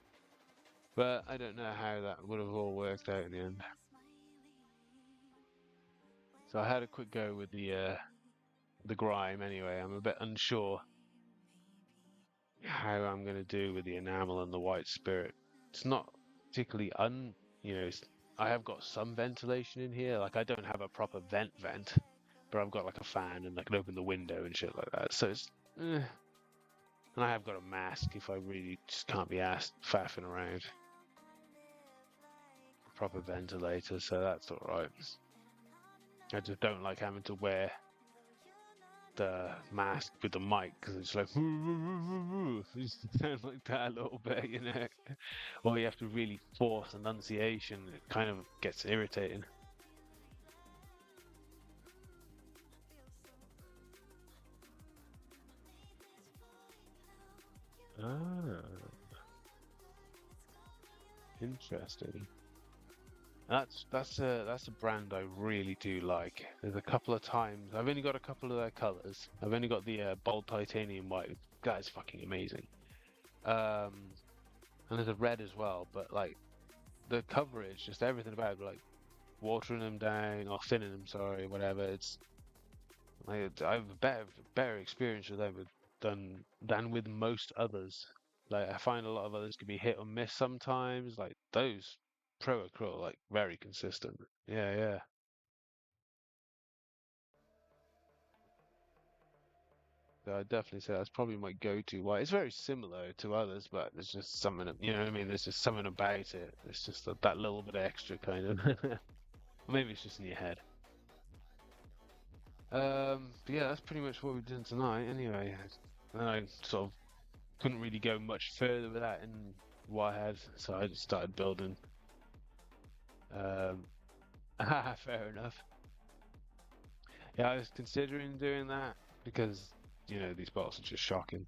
But I don't know how that would have all worked out in the end. So I had a quick go with the grime anyway. I'm a bit unsure how I'm going to do with the enamel and the white spirit. It's not particularly I have got some ventilation in here. Like I don't have a proper vent, but I've got like a fan and I can open the window and shit like that. So it's, and I have got a mask if I really just can't be asked faffing around. Proper ventilator, so that's all right. I just don't like having to wear the mask with the mic because it's like it sounds like that a little bit, you know. Or you have to really force enunciation. It kind of gets irritating. Ah, interesting. That's a brand I really do like. There's a couple of times I've only got a couple of their colors. I've only got the bold titanium white. That is fucking amazing. And there's a red as well. But like the coverage, just everything about it, like watering them down or thinning them, sorry, whatever. It's like I have a better experience with them than with most others. Like I find a lot of others can be hit or miss sometimes. Like those pro acrylic, like very consistent. Yeah, yeah. So I definitely say that's probably my go-to white. It's very similar to others, but there's just something, you know what I mean? There's just something about it. It's just that little bit extra kind of. Maybe it's just in your head. But yeah, that's pretty much what we're doing tonight. Anyway, and I sort of couldn't really go much further with that in what I had, so I just started building. Um, fair enough. Yeah, I was considering doing that because these bottles are just shocking.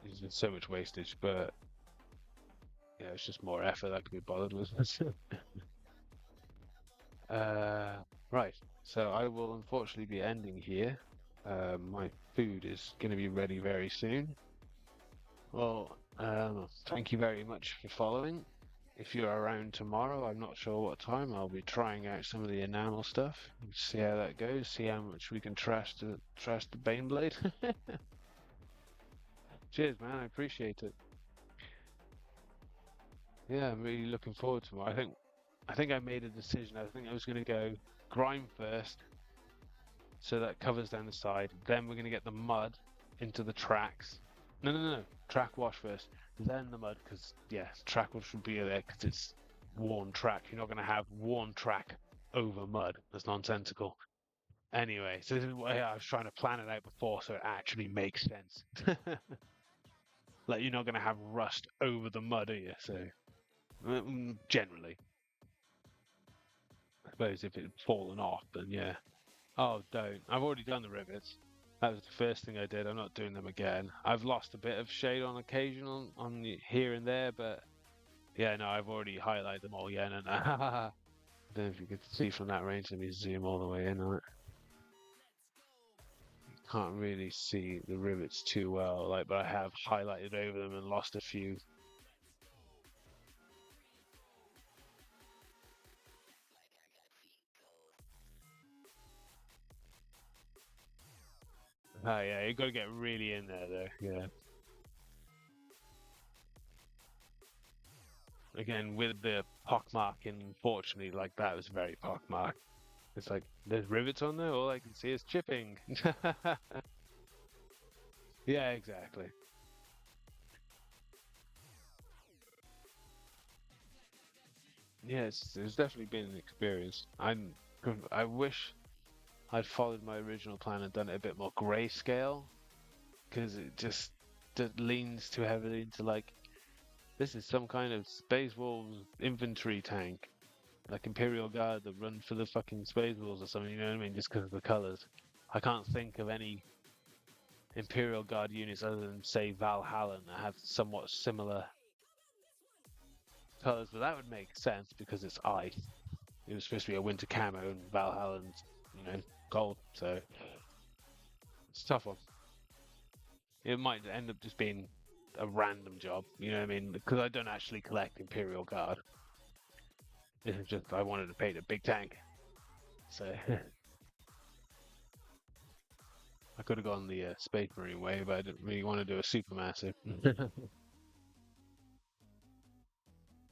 There's just so much wastage, but yeah, it's just more effort I could be bothered with. uh, right. So I will unfortunately be ending here. My food is going to be ready very soon. Well, thank you very much for following. If you're around tomorrow, I'm not sure what time, I'll be trying out some of the enamel stuff. See how that goes, see how much we can trash the Baneblade. Cheers, man, I appreciate it. Yeah, I'm really looking forward to it. I think I made a decision. I think I was gonna go grime first, so that covers down the side. Then we're gonna get the mud into the tracks. No, no, no, no. Track wash first, then the mud, because yeah, track wash would be there because it's worn track. You're not gonna have worn track over mud. That's nonsensical. Anyway, so this is why I was trying to plan it out before, so it actually makes sense. Like you're not gonna have rust over the mud, are you? So generally, I suppose if it's fallen off, then yeah. Oh, don't. I've already done the rivets. That was the first thing I did. I'm not doing them again. I've lost a bit of shade on occasion here and there, but yeah, no, I've already highlighted them all. Yeah, no, no. I don't know if you could see from that range. Let me zoom all the way in on it. Can't really see the rivets too well, but I have highlighted over them and lost a few. Oh yeah, you got to get really in there though. Yeah. Again, with the pockmarking, unfortunately, like that was very pockmarked. It's like there's rivets on there. All I can see is chipping. Yeah, exactly. Yeah, it's definitely been an experience. I wish I'd followed my original plan and done it a bit more grayscale, because it leans too heavily into like this is some kind of Space Wolves infantry tank, like Imperial Guard that run for the fucking Space Wolves or something. You know what I mean? Just because of the colors. I can't think of any Imperial Guard units other than say Valhallan that have somewhat similar colors, but that would make sense because it's ice. It was supposed to be a winter camo, and Valhallan's, gold. So it's a tough one. It might end up just being a random job. You know what I mean? Because I don't actually collect Imperial Guard. It's just I wanted to paint a big tank, so I could have gone the Space Marine way, but I didn't really want to do a supermassive.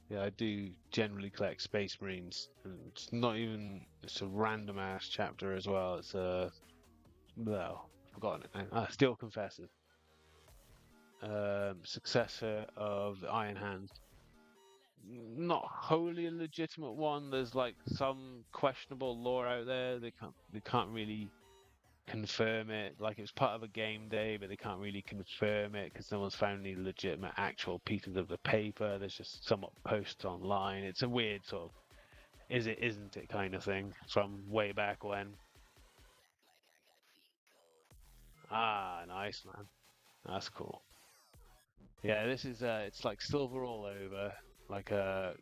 Yeah, I do generally collect Space Marines, and it's not even it's a random ass chapter as well. It's a well, I've forgotten it now. Steel Confessors, successor of the Iron Hand. Not wholly a legitimate one. There's like some questionable lore out there. They can't really confirm it. Like it was part of a game day, but they can't really confirm it because no one's found any legitimate actual pieces of the paper. There's just somewhat posts online. It's a weird sort of is it, isn't it kind of thing from way back when. Ah, nice man. That's cool. Yeah, this is it's like silver all over, like I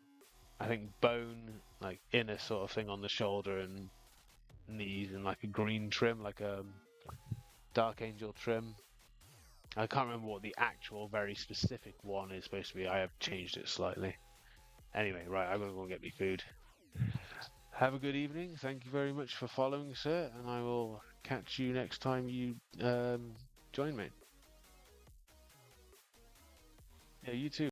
think bone, like inner sort of thing on the shoulder and knees, and like a green trim, like a Dark Angel trim. I can't remember what the actual very specific one is supposed to be. I have changed it slightly. Anyway, right, I'm gonna go and get me food. Have a good evening. Thank you very much for following, sir, and I will catch you next time you join me. Yeah, you too.